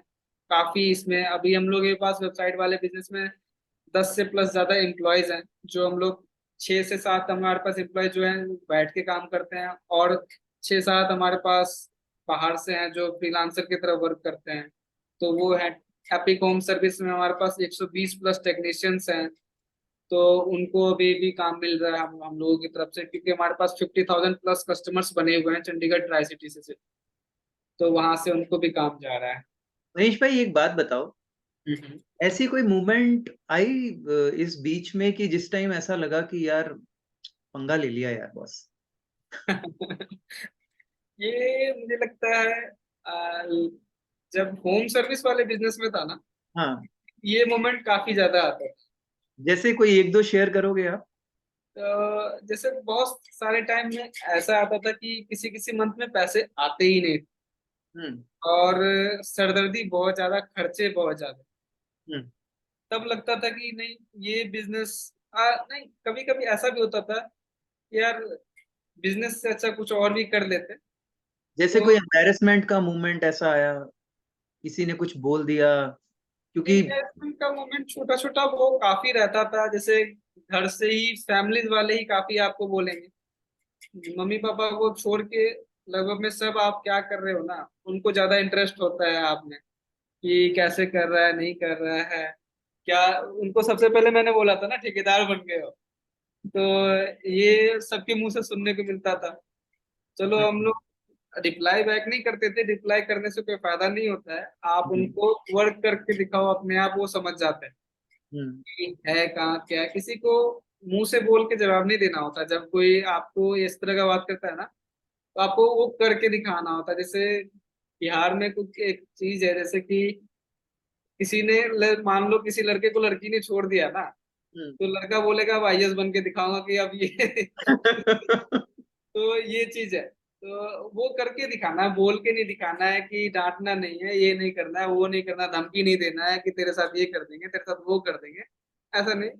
काफी इसमें, अभी हम लोग के पास वेबसाइट वाले बिजनेस में 10 से प्लस ज्यादा एम्प्लॉयज हैं। जो हम लोग 6 से 7 हमारे पास एम्प्लॉय जो हैं बैठ के काम करते हैं, और 6-7 हमारे पास बाहर से हैं जो फ्रीलांसर की तरह वर्क करते हैं। तो वो है एपिक होम सर्विस में हमारे पास 120 प्लस टेक्नीशियंस हैं। तो उनको अभी भी काम मिल रहा है हम लोगों की तरफ से, क्योंकि हमारे पास 50,000 प्लस कस्टमर्स बने हुए हैं चंडीगढ़ ट्राई सिटी से। तो वहां से उनको भी काम जा रहा है। मनीष भाई एक बात बताओ, हम्म। ऐसी कोई मूवमेंट आई इस बीच में कि जिस टाइम ऐसा लगा कि यार पंगा ले लिया यार बॉस? ये मुझे लगता है आ, जब होम सर्विस वाले बिजनेस में था ना, हाँ, ये मोमेंट काफी ज्यादा आता है। जैसे कोई एक दो शेयर करोगे आप? तो जैसे बहुत सारे टाइम में ऐसा आता था कि किसी किसी मंथ में पैसे आते ही नहीं, हम्म। और सरदर्दी बहुत ज्यादा, खर्चे बहुत ज्यादा। हम्म। तब लगता था कि नहीं, ये बिजनेस नहीं, कभी कभी ऐसा भी होता था कि यार बिजनेस से अच्छा कुछ और भी कर लेते। जैसे तो कोई एम्बैरेसमेंट का मूवमेंट ऐसा आया, किसी ने कुछ बोल दिया? क्योंकि इन्वेस्टमेंट का मोमेंट छोटा छोटा वो काफी रहता था, जैसे घर से ही फैमिलीज वाले ही काफी आपको बोलेंगे, मम्मी पापा को छोड़ के लगभग में सब आप क्या कर रहे हो ना, उनको ज्यादा इंटरेस्ट होता है आप में कि कैसे कर रहा है, नहीं कर रहा है क्या। उनको सबसे पहले मैंने बोला था ना, ठेकेदार बन गए हो। तो ये सबके मुंह से सुनने को मिलता था। चलो हम हम्म। लोग रिप्लाई बैक नहीं करते थे, रिप्लाई करने से कोई फायदा नहीं होता है, आप हम्म। उनको वर्क करके दिखाओ, अपने आप वो समझ जाते हैं हम्म। कि है कहाँ क्या है। किसी को मुंह से बोल के जवाब नहीं देना होता, जब कोई आपको इस तरह का बात करता है ना, तो आपको वो करके दिखाना होता है। जैसे बिहार में कुछ एक चीज है, जैसे कि किसी ने मान लो किसी लड़के को लड़की ने छोड़ दिया ना, हम्म। तो लड़का बोलेगा अब आईएएस बन के दिखाऊंगा कि अब ये तो ये चीज है। तो वो करके दिखाना है, बोल के नहीं दिखाना है, कि डांटना नहीं है, ये नहीं करना है, वो नहीं करना, धमकी नहीं देना है कि तेरे साथ ये कर देंगे, तेरे साथ वो कर देंगे। ऐसा नहीं,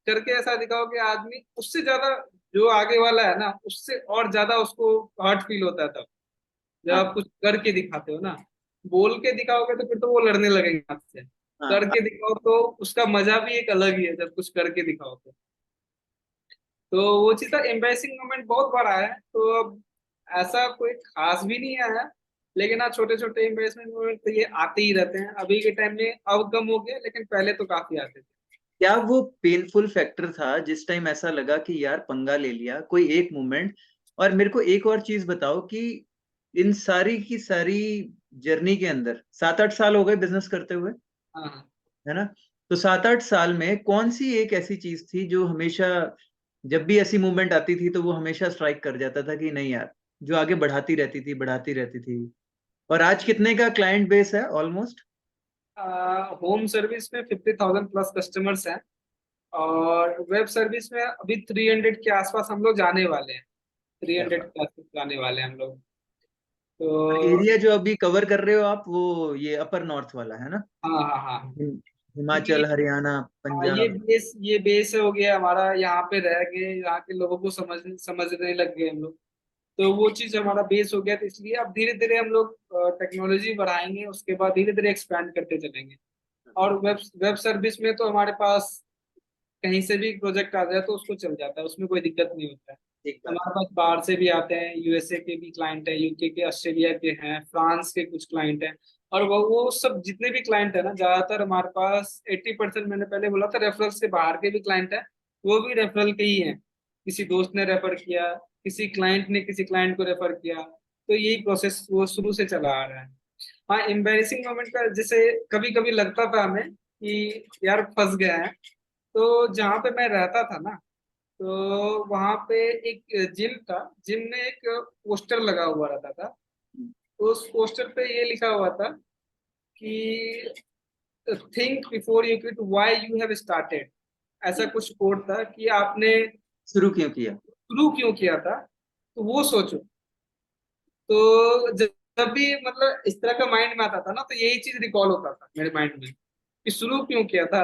करके ऐसा दिखाओ कि आदमी उससे ज्यादा, जो आगे वाला है ना, उससे और ज्यादा उसको हर्ट फील होता है तब, जब हाँ। आप कुछ करके दिखाते हो ना। बोल के दिखाओगे तो फिर तो वो लड़ने लगेंगे आपसे। हाँ। करके दिखाओ तो उसका मजा भी एक अलग ही है, जब कुछ करके दिखाओ तो वो चीज था। एम्बैसिंग मोमेंट बहुत बड़ा है, तो अब ऐसा कोई खास भी नहीं आया। लेकिन हाँ, छोटे छोटे एम्बैरेसमेंट मोमेंट तो ये आते ही रहते हैं। अभी के टाइम में अब कम हो गया, लेकिन पहले तो काफी आते थे। क्या वो पेनफुल फैक्टर था जिस टाइम ऐसा लगा कि यार पंगा ले लिया, कोई एक मोमेंट? और मेरे को एक और चीज बताओ कि इन सारी की सारी जर्नी के अंदर 7-8 साल हो गए बिजनेस करते हुए, हाँ हाँ। है ना? तो 7-8 साल में कौन सी एक ऐसी चीज थी जो हमेशा, जब भी ऐसी मूवमेंट आती थी तो वो हमेशा स्ट्राइक कर जाता था कि नहीं यार, जो आगे बढ़ाती रहती थी, बढ़ाती रहती थी? और आज कितने का क्लाइंट बेस है ऑलमोस्ट? होम सर्विस में 50,000 प्लस कस्टमर्स हैं, और वेब सर्विस में अभी 300 के आसपास हम लोग जाने वाले हैं। थ्री क्या हंड्रेड बात! के आसपास जाने वाले हैं हम लोग। तो एरिया जो अभी कवर कर रहे हो आप, वो ये अपर नॉर्थ वाला है ना? हाँ हाँ हाँ, क्योंकि हिमाचल, हरियाणा, हाँ, ये पंजाब। बेस ये बेस हो गया हमारा, यहाँ पे रह गए, यहाँ के लोगों को समझने लग गए हम लोग। तो वो चीज हमारा बेस हो गया, तो इसलिए अब धीरे धीरे हम लोग टेक्नोलॉजी बढ़ाएंगे, उसके बाद धीरे धीरे एक्सपैंड करते चलेंगे। और वेब वेब सर्विस में तो हमारे पास कहीं से भी प्रोजेक्ट आ जाए तो उसको चल जाता है, उसमें कोई दिक्कत नहीं होता है। ठीक बात। हमारे पास बाहर से भी आते हैं, यूएसए के भी क्लाइंट है, यूके के, ऑस्ट्रेलिया के हैं, फ्रांस के कुछ क्लाइंट हैं। और वो सब जितने भी क्लाइंट है ना, ज्यादातर हमारे पास 80%, मैंने पहले बोला था, रेफरल से बाहर के भी क्लाइंट है, वो भी रेफरल के ही हैं। किसी दोस्त ने रेफर किया, किसी क्लाइंट ने किसी क्लाइंट को रेफर किया, तो यही प्रोसेस वो शुरू से चला आ रहा है। हाँ, एम्बेरसिंग मोमेंट का जैसे कभी कभी लगता था हमें कि यार फंस गए हैं। तो जहाँ पे मैं रहता था ना, तो वहां पे एक जिम था। जिम में एक पोस्टर लगा हुआ रहता था। तो उस पोस्टर पे ये लिखा हुआ था कि think before you quit, why you have started. ऐसा कुछ कोड था कि आपने शुरू क्यों किया? शुरू क्यों किया था, तो वो सोचो। तो जब भी मतलब इस तरह का माइंड में आता था ना, तो यही चीज रिकॉल होता था मेरे माइंड में कि शुरू क्यों किया था।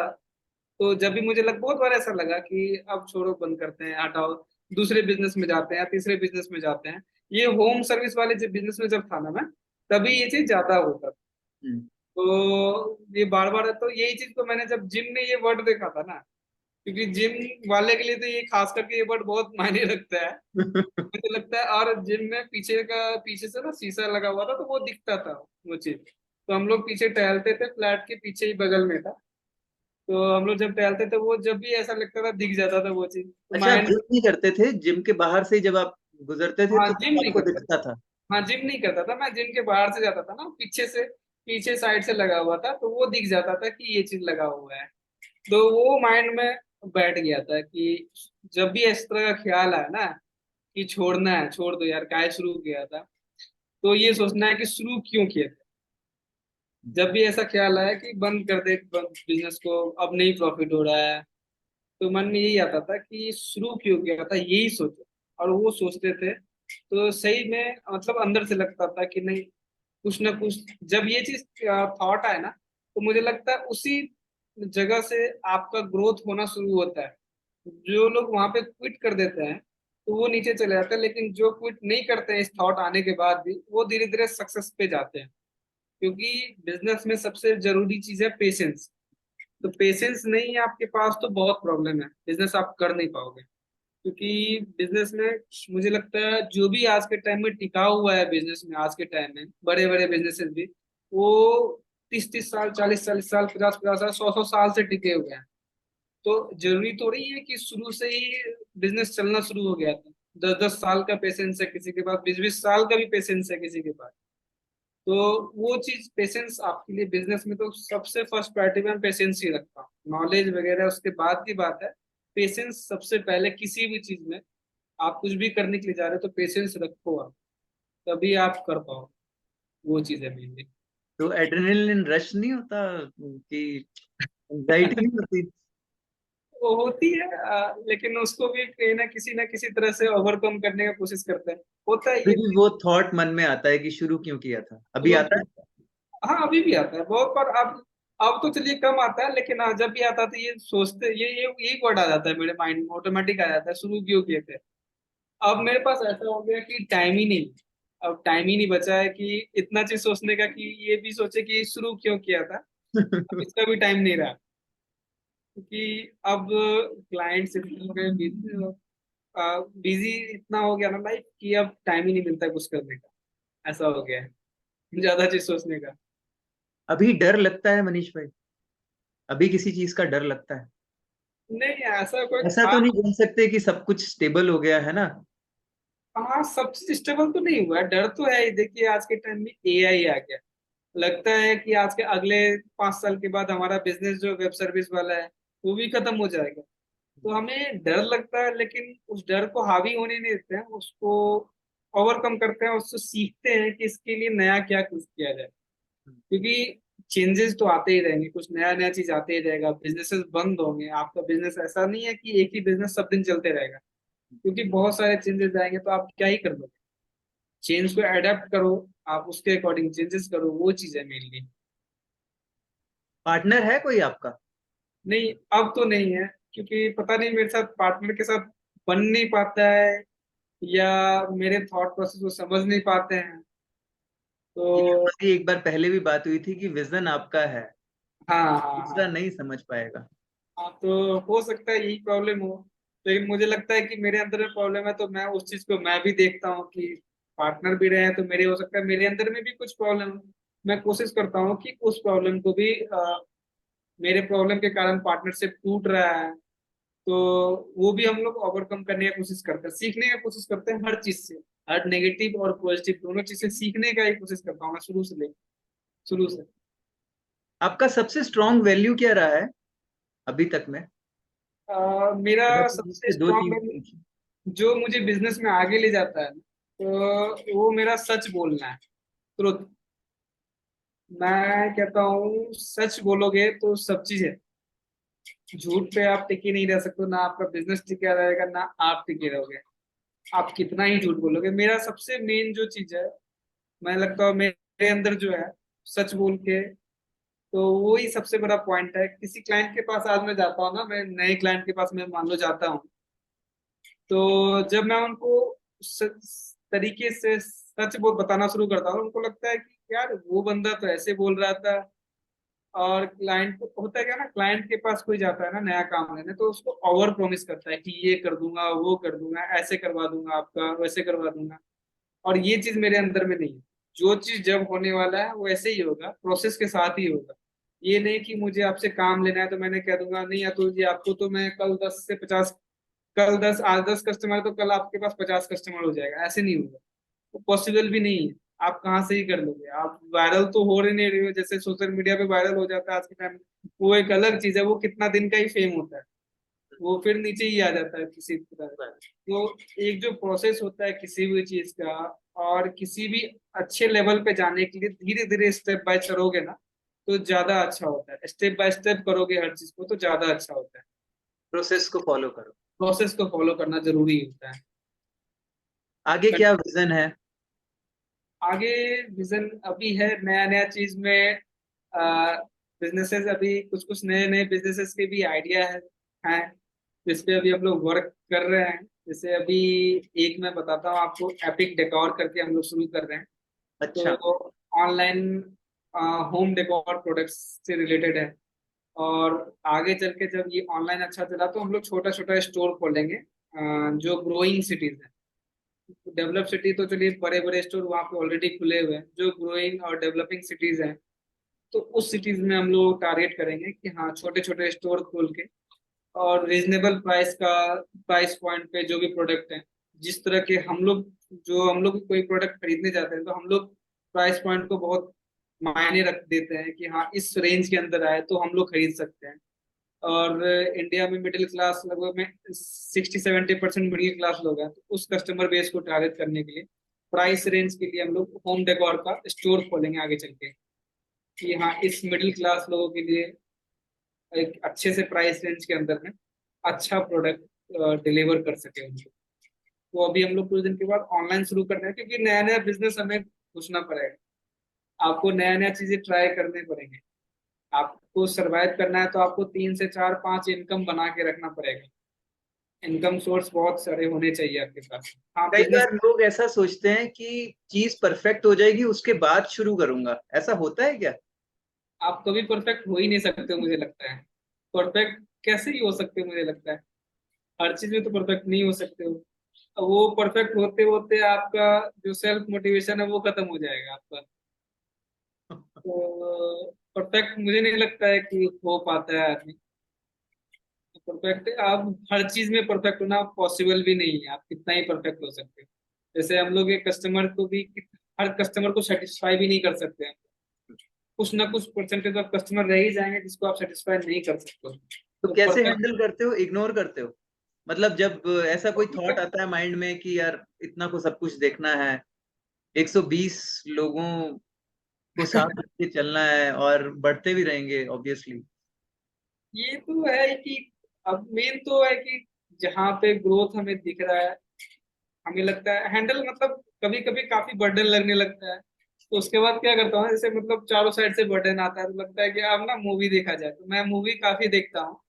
तो जब भी मुझे बहुत बार ऐसा लगा कि अब छोड़ो, बंद करते हैं, हटाओ, दूसरे बिजनेस में जाते हैं, तीसरे बिजनेस में जाते हैं। ये होम सर्विस वाले जो बिजनेस में जब था ना मैं, तभी ये चीज ज्यादा होता था। हम्म। तो ये बार बार, तो यही चीज को मैंने जब जिम में ये वर्ड देखा था ना, क्योंकि जिम वाले के लिए तो ये खास करके ये वर्ड बहुत मायने रखता है, मुझे लगता है। और जिम में पीछे से ना शीशा लगा हुआ था, तो वो दिखता था वो चीज। तो हम लोग पीछे टहलते थे, फ्लैट के पीछे ही बगल में था। तो हम लोग जब टहलते थे, वो जब भी ऐसा लगता था दिख जाता था वो चीज, तो अच्छा, आप माइंड। जिम नहीं करते थे? जिम के बाहर से ही जब आप गुजरते थे हाँ, तो जिम तब नहीं आपको करता दिखता था? था। हाँ, जिम नहीं करता था मैं, जिम के बाहर से जाता था ना, पीछे से, पीछे साइड से लगा हुआ था, तो वो दिख जाता था कि ये चीज लगा हुआ है। तो वो माइंड में बैठ गया था कि जब भी इस तरह का ख्याल आया ना कि छोड़ना है, छोड़ दो यार, काहे शुरू किया था, तो ये सोचना है कि शुरू क्यों किया था। जब भी ऐसा ख्याल आया कि बंद कर दे बिजनेस को, अब नहीं प्रॉफिट हो रहा है, तो मन में यही आता था कि शुरू क्यों किया था, यही सोचो। और वो सोचते थे, तो सही में मतलब अंदर से लगता था कि नहीं, कुछ ना कुछ, जब ये चीज थॉट आए ना, तो मुझे लगता है उसी जगह से आपका ग्रोथ होना शुरू होता है। जो लोग वहां पे क्विट कर देते हैं, तो वो नीचे चले जाते हैं, लेकिन जो क्विट नहीं करते हैं इस थॉट आने के बाद भी, वो धीरे धीरे सक्सेस पे जाते हैं। क्योंकि बिजनेस में सबसे जरूरी चीज है पेशेंस। तो पेशेंस नहीं है आपके पास, तो बहुत प्रॉब्लम है, बिजनेस आप कर नहीं पाओगे। क्योंकि बिजनेस में मुझे लगता है जो भी आज के टाइम में टिका हुआ है बिजनेस में, आज के टाइम में बड़े बड़े बिजनेसेस भी, वो 30-30 साल, 40-40 साल, 50-50 साल, 100-100 साल से टिके हुए हैं। तो जरूरी थोड़ी है कि शुरू से ही बिजनेस चलना शुरू हो गया था। 10-10 साल का पेशेंस है किसी के पास, 20-20 साल का भी पेशेंस है किसी के पास। तो वो चीज पेशेंस आपके लिए बिजनेस में, तो सबसे फर्स्ट प्रायोरिटी में पेशेंस ही रखता हूँ। नॉलेज वगैरह उसके बाद की बात है, पेशेंस सबसे पहले किसी भी चीज में। आप कुछ भी करने के लिए जा रहे हो तो पेशेंस रखो आप, तभी आप कर पाओ। वो चीज है मेनली। तो एड्रेनलिन रश नहीं होता कि एंजाइटी नहीं होती? वो होती है, लेकिन उसको भी कहीं ना किसी तरह से ओवरकम करने का कोशिश करते हैं। होता है फिर ये भी चीज। वो थॉट मन में आता है कि शुरू क्यों किया था, अभी शुरू आता है? हाँ, अभी भी आता है बहुत बार। अब तो चलिए कम आता है, लेकिन हाँ, जब भी आता है तो ये सोचते, ये यही वर्ड आ जाता है मेरे माइंड में, ऑटोमेटिक आ जाता है, शुरू क्यों किए थे। अब मेरे पास ऐसा हो गया कि टाइम ही नहीं, अब टाइम ही नहीं बचा है कि इतना चीज सोचने का, कि ये भी सोचे कि शुरू क्यों किया था। अब इसका भी टाइम नहीं रहा, क्योंकि अब क्लाइंट्स इतने हो गए, बिजी इतना हो गया ना लाइफ, कि अब टाइम ही नहीं मिलता है कुछ करने का। ऐसा हो गया है, ज्यादा चीज सोचने का। अभी डर लगता है मनीष भाई? अभी किसी चीज का डर लगता है? नहीं, ऐसा कोई ऐसा तो खास। नहीं बोल सकते कि सब कुछ स्टेबल हो गया है ना? हाँ, सब चीज स्टेबल तो नहीं हुआ है, डर तो है ही। देखिए आज के टाइम में एआई आ गया। लगता है कि आज के अगले 5 साल के बाद हमारा बिजनेस जो वेब सर्विस वाला है वो भी खत्म हो जाएगा। तो हमें डर लगता है, लेकिन उस डर को हावी होने नहीं देते हैं, उसको ओवरकम करते हैं, उससे सीखते हैं कि इसके लिए नया क्या कुछ किया जाए। क्योंकि चेंजेस तो आते ही रहेंगे, कुछ नया नया चीज आते ही रहेगा, बिजनेसेस बंद होंगे। आपका बिजनेस ऐसा नहीं है कि एक ही बिजनेस सब दिन चलते रहेगा, क्योंकि बहुत सारे चेंजेस आएंगे तो आप क्या ही कर लोगे। चेंज को अडेप्ट करो, आप उसके अकॉर्डिंग चेंजेस करो, वो चीज है मेनली। पार्टनर है कोई आपका? नहीं, अब तो नहीं है, क्योंकि पता नहीं मेरे साथ पार्टनर के साथ बन नहीं पाता है, या मेरे थॉट प्रोसेस को समझ नहीं पाते हैं। ये तो हमारी एक बार पहले भी बात हुई थी कि विजन आपका है, हाँ हाँ दूसरा हाँ। नहीं समझ पाएगा। हाँ, तो हो सकता है यही प्रॉब्लम हो। लेकिन मुझे लगता है कि मेरे अंदर में प्रॉब्लम है, तो मैं उस चीज को मैं भी देखता हूँ कि पार्टनर भी रहे हैं, तो मेरे हो सकता है मेरे अंदर में भी कुछ प्रॉब्लम। मैं कोशिश करता हूँ कि उस प्रॉब्लम को भी मेरे प्रॉब्लम के कारण पार्टनरशिप टूट रहा है, तो वो भी हम लोग ओवरकम करने की कोशिश करते हैं, सीखने की कोशिश करते हैं हर चीज से। हर नेगेटिव और पॉजिटिव दोनों चीज से सीखने का ही कोशिश करता हूँ मैं, शुरू से। आपका सबसे स्ट्रॉन्ग वैल्यू क्या रहा है अभी तक में? अगर मेरा कोई सबसे मुझसे दो स्ट्रांग चीज वैल्यू पूछे। जो मुझे बिजनेस में आगे ले जाता है ना, तो वो मेरा सच बोलना है, ट्रुथ। मैं कहता हूँ सच बोलोगे तो सब चीज है। झूठ पे आप टिके नहीं रह सकते, ना आपका बिजनेस टिका रहेगा, ना आप टिके रहोगे। आप कितना ही झूठ बोलोगे। मेरा सबसे मेन जो चीज है, मैं लगता है मेरे अंदर जो है, सच बोल के, तो वो ही सबसे बड़ा पॉइंट है। किसी क्लाइंट के पास आज मैं जाता हूँ ना, मैं नए क्लाइंट के पास मैं मान लो जाता हूँ, तो जब मैं उनको तरीके से सच बोल बताना शुरू करता हूँ, उनको लगता है कि यार वो बंदा तो ऐसे बोल रहा था। और क्लाइंट को होता है क्या ना, क्लाइंट के पास कोई जाता है ना नया काम लेने, तो उसको ओवर प्रॉमिस करता है कि ये कर दूंगा, वो कर दूंगा, ऐसे करवा दूंगा आपका, वैसे करवा दूंगा। और ये चीज मेरे अंदर में नहीं है। जो चीज जब होने वाला है वो ऐसे ही होगा, प्रोसेस के साथ ही होगा। ये नहीं कि मुझे आपसे काम लेना है तो मैंने कह दूंगा नहीं अतुल जी, आपको तो मैं कल 10 से 50, कल 10 आज 10 कस्टमर है तो कल आपके पास 50 कस्टमर हो जाएगा, ऐसे नहीं होगा। वो पॉसिबल भी नहीं है। आप कहाँ से ही कर लोगे? आप वायरल तो हो रहे नहीं रहे हो, जैसे सोशल मीडिया पे वायरल हो जाता है आज के टाइम में, वो एक अलग चीज है, वो कितना दिन का ही फेम होता है, वो फिर नीचे ही आ जाता है किसी तरह। तो एक जो प्रोसेस होता है किसी भी चीज का, और किसी भी अच्छे लेवल पे जाने के लिए धीरे धीरे स्टेप बाय करोगे ना, तो ज्यादा अच्छा होता है। स्टेप बाय स्टेप करोगे हर चीज को तो ज्यादा अच्छा होता है। प्रोसेस को फॉलो करो। प्रोसेस को फॉलो करना जरूरी होता है। आगे क्या विजन है? आगे विजन अभी है नया नया चीज में, बिजनेसेस, अभी कुछ कुछ नए नए बिजनेसेस के भी आइडिया हैं जिस पे अभी हम लोग वर्क कर रहे हैं। जैसे अभी एक मैं बताता हूँ आपको, एपिक डेकोर करके हम लोग शुरू कर रहे हैं। अच्छा। तो ऑनलाइन होम डेकोर प्रोडक्ट्स से रिलेटेड है। और आगे चल के जब ये ऑनलाइन अच्छा चला तो हम लोग छोटा छोटा स्टोर खोलेंगे, जो ग्रोइंग सिटीज है। डेवलप सिटी तो चलिए, बड़े बड़े स्टोर वहाँ पे ऑलरेडी खुले हुए हैं। जो ग्रोइंग और डेवलपिंग सिटीज हैं, तो उस सिटीज में हम लोग टारगेट करेंगे कि हाँ छोटे छोटे स्टोर खोल के, और रीजनेबल प्राइस पॉइंट पे जो भी प्रोडक्ट है, जिस तरह के हम लोग कोई प्रोडक्ट खरीदने जाते हैं तो हम लोग प्राइस पॉइंट को बहुत मायने रख देते हैं कि हाँ इस रेंज के अंदर आए तो हम लोग खरीद सकते हैं। और इंडिया में मिडिल क्लास लगभग में 60-70% मिडिल क्लास लोग हैं, तो उस कस्टमर बेस को टारगेट करने के लिए प्राइस रेंज के लिए हम लोग होम डेकोर का स्टोर खोलेंगे आगे चल के, कि हाँ इस मिडिल क्लास लोगों के लिए एक अच्छे से प्राइस रेंज के अंदर में अच्छा प्रोडक्ट डिलीवर कर सके उनको। तो अभी हम लोग कुछ दिन के बाद ऑनलाइन शुरू कर रहे हैं, क्योंकि नया नया बिजनेस हमें घुसना पड़ेगा। आपको नया नया चीजें ट्राई करने पड़ेंगे। आपको सरवाइव करना है तो आपको 3 से 4 5 इनकम बना के रखना पड़ेगा। इनकम सोर्स बहुत सारे होने चाहिए आपके पास। हाँ, कई बिजनेस। बार लोग ऐसा सोचते हैं कि चीज परफेक्ट हो जाएगी उसके बाद शुरू करूंगा, ऐसा होता है क्या? आप कभी परफेक्ट हो ही नहीं सकते हो, मुझे लगता है। परफेक्ट कैसे ही हो सकते हो, मुझे लगता है हर चीज में तो परफेक्ट नहीं हो सकते हो। अब वो परफेक्ट होते होते आपका जो सेल्फ मोटिवेशन है वो खत्म हो जाएगा आपका। तो परफेक्ट मुझे नहीं लगता है कि हो पाता है आदमी। परफेक्ट आप हर चीज में परफेक्ट होना पॉसिबल भी नहीं है। आप कितना ही परफेक्ट हो सकते हो। जैसे हम लोग एक कस्टमर को भी, हर कस्टमर को सेटिस्फाई भी नहीं कर सकते हैं। कुछ ना कुछ परसेंटेज ऑफ कस्टमर रह ही जाएंगे जिसको आप सेटिस्फाई नहीं कर सकते हो। तो तो कैसे पता हैंडल करते हो, इग्नोर करते हो? मतलब जब ऐसा कोई थॉट आता है माइंड में कि यार इतना को सब कुछ देखना है, 120 लोगों को साथ रख के चलना है और बढ़ते भी रहेंगे ऑब्वियसली। ये तो है कि अब मेन तो है कि जहाँ पे ग्रोथ हमें दिख रहा है, हमें लगता है हैंडल, मतलब कभी कभी काफी बर्डन लगने लगता है। तो उसके बाद क्या करता हूँ, जैसे मतलब चारों साइड से बर्डन आता है तो लगता है कि अब ना मूवी देखा जाए, तो मैं मूवी काफी देखता हूँ।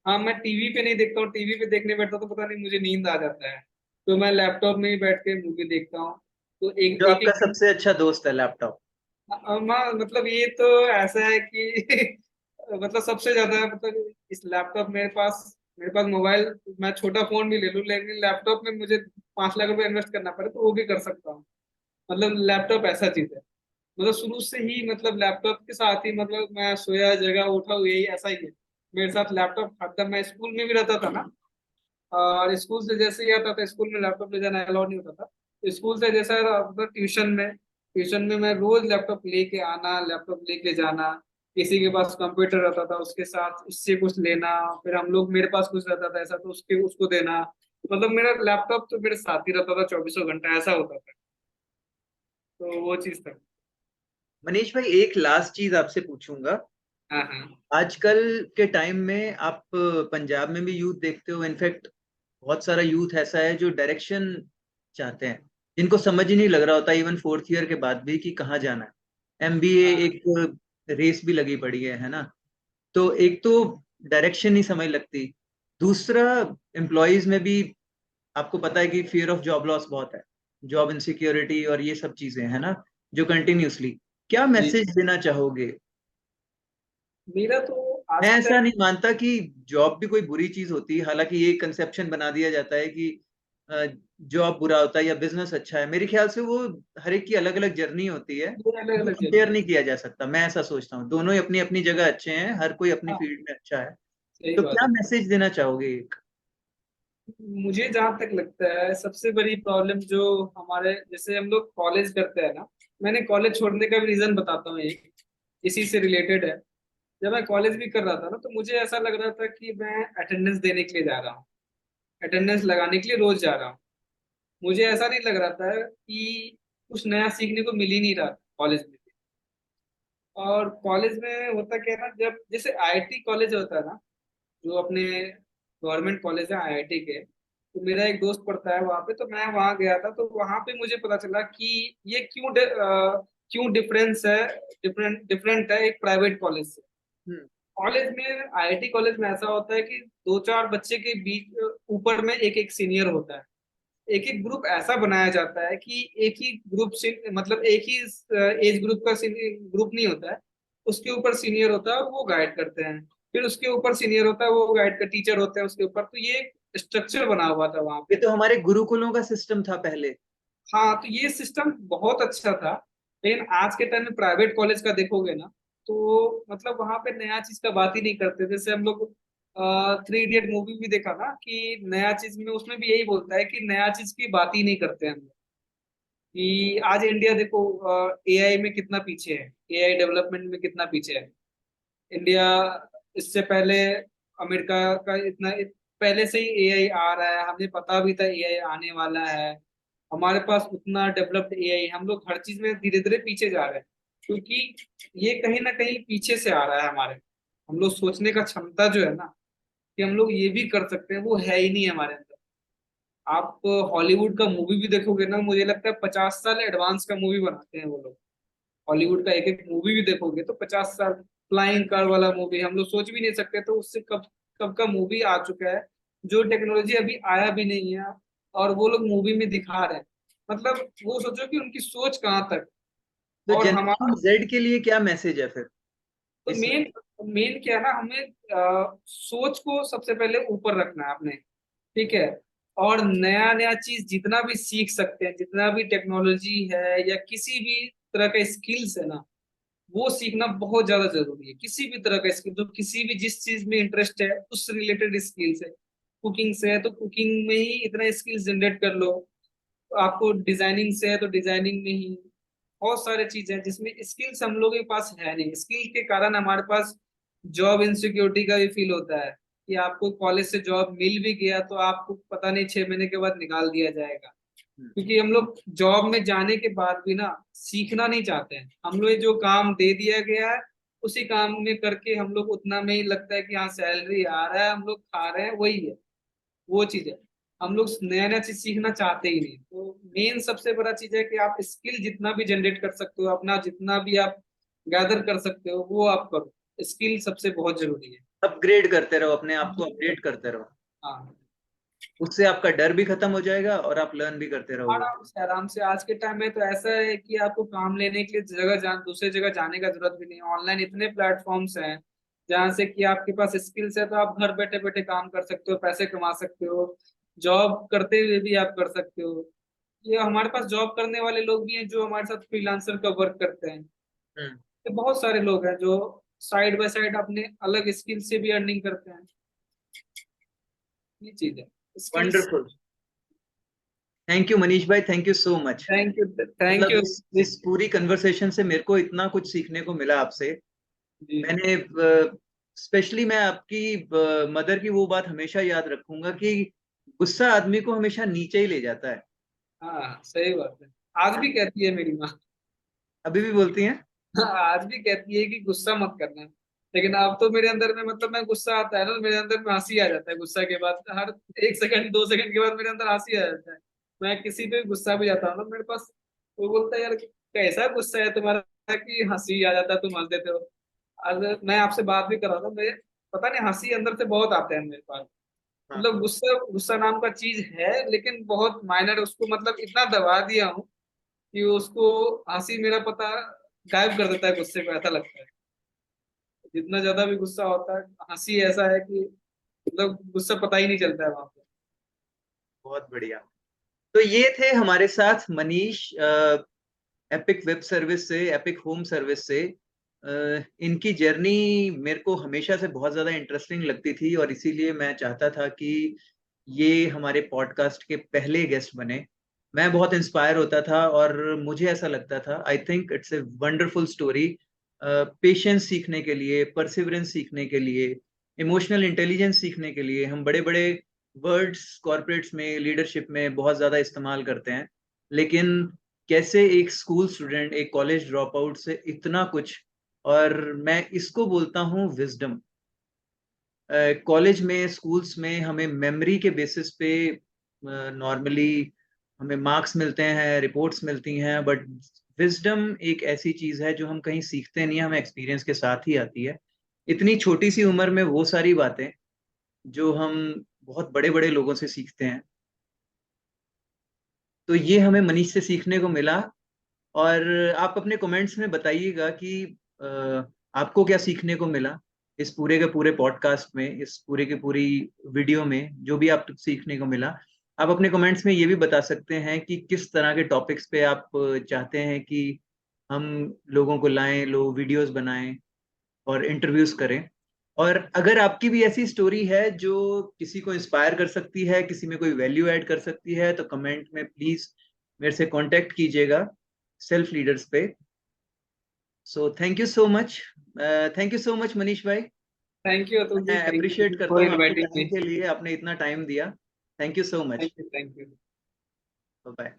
हाँ, मैं टीवी पे नहीं देखता हूँ, टीवी पे देखने बैठता हूँ तो पता नहीं मुझे नींद आ जाता है। तो मैं लैपटॉप में ही बैठ के मूवी देखता हूँ। तो एक जो एक आपका एक सबसे अच्छा दोस्त है लैपटॉप? मतलब ये तो ऐसा है कि मतलब सबसे ज्यादा, मतलब इस लैपटॉप मेरे पास मोबाइल, मैं छोटा फोन भी ले लूं लेकिन लैपटॉप में मुझे 5 लाख रुपए इन्वेस्ट करना पड़े तो वो भी कर सकता हूँ। मतलब लैपटॉप ऐसा चीज है। मतलब शुरू से ही मतलब लैपटॉप के साथ ही, मतलब मैं सोया जगह उठा हूँ यही ऐसा ही है। मेरे साथ लैपटॉप हरदम, मैं स्कूल में भी रहता था ना, और स्कूल से जैसे ही आता था, स्कूल में लैपटॉप ले जाना अलाउड नहीं होता था, तो स्कूल से जैसा मतलब ट्यूशन में मैं रोज लैपटॉप लेके आना, लैपटॉप लेके जाना। किसी के पास कंप्यूटर रहता था उसके साथ उससे कुछ लेना, फिर हम लोग, मेरे पास कुछ रहता था ऐसा तो उसके उसको देना। मतलब मेरा लैपटॉप तो मेरे साथ ही रहता था 24 घंटा, ऐसा होता था। तो वो चीज था। मनीष भाई, एक लास्ट चीज आपसे पूछूंगा। हाँ हाँ। आजकल के टाइम में आप पंजाब में भी यूथ देखते हो, इनफैक्ट बहुत सारा यूथ ऐसा है जो डायरेक्शन चाहते हैं, जिनको समझ ही नहीं लग रहा होता इवन फोर्थ ईयर के बाद भी कि कहाँ जाना है। एमबीए हाँ एक रेस भी लगी पड़ी है ना? तो एक तो डायरेक्शन नहीं समझ लगती, दूसरा एम्प्लॉयज में भी आपको पता है कि फियर ऑफ जॉब लॉस बहुत है, जॉब इनसिक्योरिटी और ये सब चीजें है ना, जो कंटिन्यूअसली। क्या जी। मैसेज देना चाहोगे? मेरा तो मैं आज के ऐसा टाइम, नहीं मानता कि जॉब भी कोई बुरी चीज होती है, हालांकि ये कंसेप्शन बना दिया जाता है कि जॉब बुरा होता है या बिजनेस अच्छा है। मेरे ख्याल से वो हर एक की अलग अलग जर्नी होती है, ये अलग वो अलग कंपेयर जर्नी नहीं किया जा सकता। मैं ऐसा सोचता हूँ, दोनों ही अपनी अपनी जगह अच्छे हैं, हर कोई अपनी है। हाँ, फील्ड में अच्छा है। सही तो बात क्या है। मैसेज देना चाहोगे एक? मुझे जहां तक लगता है सबसे बड़ी प्रॉब्लम जो हमारे, जैसे हम लोग कॉलेज करते हैं ना, मैंने कॉलेज छोड़ने का भी रीजन बताता हूँ एक, इसी से रिलेटेड है। जब मैं कॉलेज भी कर रहा था ना तो मुझे ऐसा लग रहा था कि मैं अटेंडेंस देने के लिए जा रहा हूँ, अटेंडेंस लगाने के लिए रोज जा रहा हूँ। मुझे ऐसा नहीं लग रहा था कि कुछ नया सीखने को मिल ही नहीं रहा कॉलेज में। और कॉलेज में होता क्या है ना, जब जैसे आईआईटी कॉलेज होता है ना, जो अपने गवर्नमेंट कॉलेज है आईआईटी के, तो मेरा एक दोस्त पढ़ता है वहां पे, तो मैं वहां गया था तो वहां पे मुझे पता चला कि ये क्यों डिफरेंस है, डिफरेंट डिफरेंट है एक प्राइवेट कॉलेज से। हम्म। कॉलेज में, आईआईटी कॉलेज में ऐसा होता है कि दो चार बच्चे के बीच ऊपर में एक एक सीनियर होता है। एक एक ग्रुप ऐसा बनाया जाता है कि एक ही ग्रुप से, मतलब एक ही एज ग्रुप का ग्रुप नहीं होता है। उसके ऊपर सीनियर होता है और वो गाइड करते हैं। फिर उसके ऊपर सीनियर होता है, वो गाइड का टीचर होते हैं उसके ऊपर। तो ये स्ट्रक्चर बना हुआ था वहां ये पे। तो हमारे गुरुकुलों का सिस्टम था पहले। हाँ, तो ये सिस्टम बहुत अच्छा था। लेकिन आज के टाइम में प्राइवेट कॉलेज का देखोगे ना, तो मतलब वहां पे नया चीज का बात ही नहीं करते। जैसे हम लोग 3 इडियट मूवी भी देखा ना, कि नया चीज में उसमें भी यही बोलता है कि नया चीज की बात ही नहीं करते हम लोग। कि आज इंडिया देखो एआई में कितना पीछे है, एआई डेवलपमेंट में कितना पीछे है इंडिया। इससे पहले अमेरिका का पहले से ही एआई आ रहा है, हमें पता भी था एआई आने वाला है। हमारे पास उतना डेवलप्ड एआई, हम लोग हर चीज में धीरे धीरे पीछे जा रहे हैं। क्योंकि ये कहीं ना कहीं पीछे से आ रहा है हमारे, हम लोग सोचने का क्षमता जो है ना, कि हम लोग ये भी कर सकते हैं, वो है ही नहीं हमारे अंदर। आप हॉलीवुड का मूवी भी देखोगे ना, मुझे लगता है 50 साल एडवांस का मूवी बनाते हैं वो लोग। हॉलीवुड का एक एक मूवी भी देखोगे तो 50 साल। फ्लाइंग कार वाला मूवी हम लोग सोच भी नहीं सकते, तो उससे कब कब का मूवी आ चुका है, जो टेक्नोलॉजी अभी आया भी नहीं है, और वो लोग मूवी में दिखा रहे हैं। मतलब वो सोचो कि उनकी सोच कहाँ तक। तो और जनरेशन हमारा जेड के लिए क्या मैसेज है फिर तो इसमें? मेन मेन क्या है ना, हमें सोच को सबसे पहले ऊपर रखना है अपने। ठीक है। और नया नया चीज जितना भी सीख सकते हैं, जितना भी टेक्नोलॉजी है या किसी भी तरह का स्किल्स है ना, वो सीखना बहुत ज्यादा जरूरी है। किसी भी तरह का स्किल, जो किसी भी जिस चीज में इंटरेस्ट है उस रिलेटेड स्किल्स है। कुकिंग से है तो कुकिंग में ही इतना स्किल्स जनरेट कर लो। आपको डिजाइनिंग से है तो डिजाइनिंग में ही। बहुत सारे चीजें हैं जिसमें स्किल्स हम लोगों के पास है नहीं। स्किल के कारण हमारे पास जॉब इनसिक्योरिटी का भी फील होता है कि आपको कॉलेज से जॉब मिल भी गया तो आपको पता नहीं 6 महीने के बाद निकाल दिया जाएगा। हम्म। क्योंकि हम लोग जॉब में जाने के बाद भी ना सीखना नहीं चाहते हैं। हम लोग जो काम दे दिया गया है उसी काम में करके हम लोग उतना में ही लगता है कि हाँ सैलरी आ रहा है, हम लोग खा रहे हैं, वही है, वो चीज है। हम लोग नया नया चीज सीखना चाहते ही नहीं। तो मेन सबसे बड़ा चीज है कि आप स्किल जितना भी जनरेट कर सकते हो, अपना जितना भी आप गैदर कर सकते हो वो आप करो। स्किल सबसे बहुत जरूरी है। अपग्रेड करते रहो, अपने आप को अपडेट करते रहो। हाँ, उससे आपका डर भी खत्म हो जाएगा और आप लर्न भी करते रहोगे। आराम से आज के टाइम में तो ऐसा है कि आपको काम लेने के लिए दूसरे जगह जाने का जरूरत भी नहीं। ऑनलाइन इतने प्लेटफॉर्म्स हैं जहाँ से कि आपके पास स्किल्स है तो आप घर बैठे बैठे काम कर सकते हो, पैसे कमा सकते हो। जॉब करते हुए भी आप कर सकते हो। ये हमारे पास जॉब करने वाले लोग भी हैं जो हमारे साथ फ्रीलांसर का वर्क करते हैं। हम्म। तो बहुत सारे लोग हैं जो साइड बाय साइड अपने अलग स्किल से भी अर्निंग करते हैं। ये चीज है, skills. Wonderful. Thank you Manish भाई, thank you so much. Thank you, thank मतलब यू। इस पूरी कन्वर्सेशन से मेरे को इतना कुछ सीखने को मिला आपसे। जी। मैंने स्पेशली मैं आपकी मदर की वो बात हमेशा याद रखूंगा कि गुस्सा आदमी को हमेशा नीचे ही ले जाता है। हाँ सही बात है। आज भी कहती है मेरी माँ। अभी भी बोलती हैं। हाँ, आज भी कहती है कि गुस्सा मत करना। लेकिन अब तो मेरे अंदर में मतलब मैं गुस्सा आता है ना तो मेरे अंदर में हंसी आ जाता है। गुस्सा के बाद हर 1 सेकंड 2 सेकंड के बाद मेरे अंदर हंसी आ जाता है। मैं किसी पे भी गुस्सा भी जाता हूँ ना मेरे पास, वो बोलता है यार कैसा गुस्सा है तुम्हारा कि हंसी आ जाता है, तुम हंस देते हो। अगर मैं आपसे बात भी कर रहा था, मुझे पता नहीं हंसी अंदर से बहुत आते हैं मेरे पास। हाँ। मतलब गुस्सा गुस्सा नाम का चीज है लेकिन बहुत माइनर, उसको मतलब इतना दबा दिया हूँ कि उसको हंसी मेरा पता गायब कर देता है गुस्से को, ऐसा लगता है। जितना ज्यादा भी गुस्सा होता है हंसी ऐसा है कि मतलब गुस्सा पता ही नहीं चलता है वहां पे। बहुत बढ़िया। तो ये थे हमारे साथ मनीष, एपिक वेब सर्विस से, एपिक होम सर्विस से। इनकी जर्नी मेरे को हमेशा से बहुत ज़्यादा इंटरेस्टिंग लगती थी और इसीलिए मैं चाहता था कि ये हमारे पॉडकास्ट के पहले गेस्ट बने। मैं बहुत इंस्पायर होता था और मुझे ऐसा लगता था, I think it's a wonderful story. Patience सीखने के लिए, परसिवरेंस सीखने के लिए, इमोशनल इंटेलिजेंस सीखने के लिए हम बड़े बड़े वर्ड्स कॉर्पोरेट्स में, लीडरशिप में बहुत ज़्यादा इस्तेमाल करते हैं। लेकिन कैसे एक स्कूल स्टूडेंट, एक कॉलेज ड्रॉप आउट से इतना कुछ, और मैं इसको बोलता हूँ विजडम। कॉलेज में, स्कूल्स में हमें मेमोरी के बेसिस पे नॉर्मली हमें मार्क्स मिलते हैं, रिपोर्ट्स मिलती हैं, बट विजडम एक ऐसी चीज है जो हम कहीं सीखते नहीं है, हमें एक्सपीरियंस के साथ ही आती है। इतनी छोटी सी उम्र में वो सारी बातें जो हम बहुत बड़े बड़े लोगों से सीखते हैं, तो ये हमें मनीष से सीखने को मिला। और आप अपने कमेंट्स में बताइएगा कि अ, आपको क्या सीखने को मिला इस पूरे के पूरे पॉडकास्ट में, इस पूरे के पूरी वीडियो में, जो भी आप सीखने को मिला। आप अपने कमेंट्स में ये भी बता सकते हैं कि किस तरह के टॉपिक्स पे आप चाहते हैं कि हम लोगों को लाएं, लोग वीडियोस बनाएं और इंटरव्यूज करें। और अगर आपकी भी ऐसी स्टोरी है जो किसी को इंस्पायर कर सकती है, किसी में कोई वैल्यू ऐड कर सकती है, तो कमेंट में प्लीज मेरे से कांटेक्ट कीजिएगा, सेल्फ लीडर्स पे। So thank you so much. Thank you so much Manish भाई। थैंक यू अतुल जी, मैं थैंक अप्रिशिएट यू करता फॉर हूँ आपके इनवाइटिंग टाइम मी। के लिए, आपने इतना टाइम दिया। Thank you so thank much. You, thank you. Bye.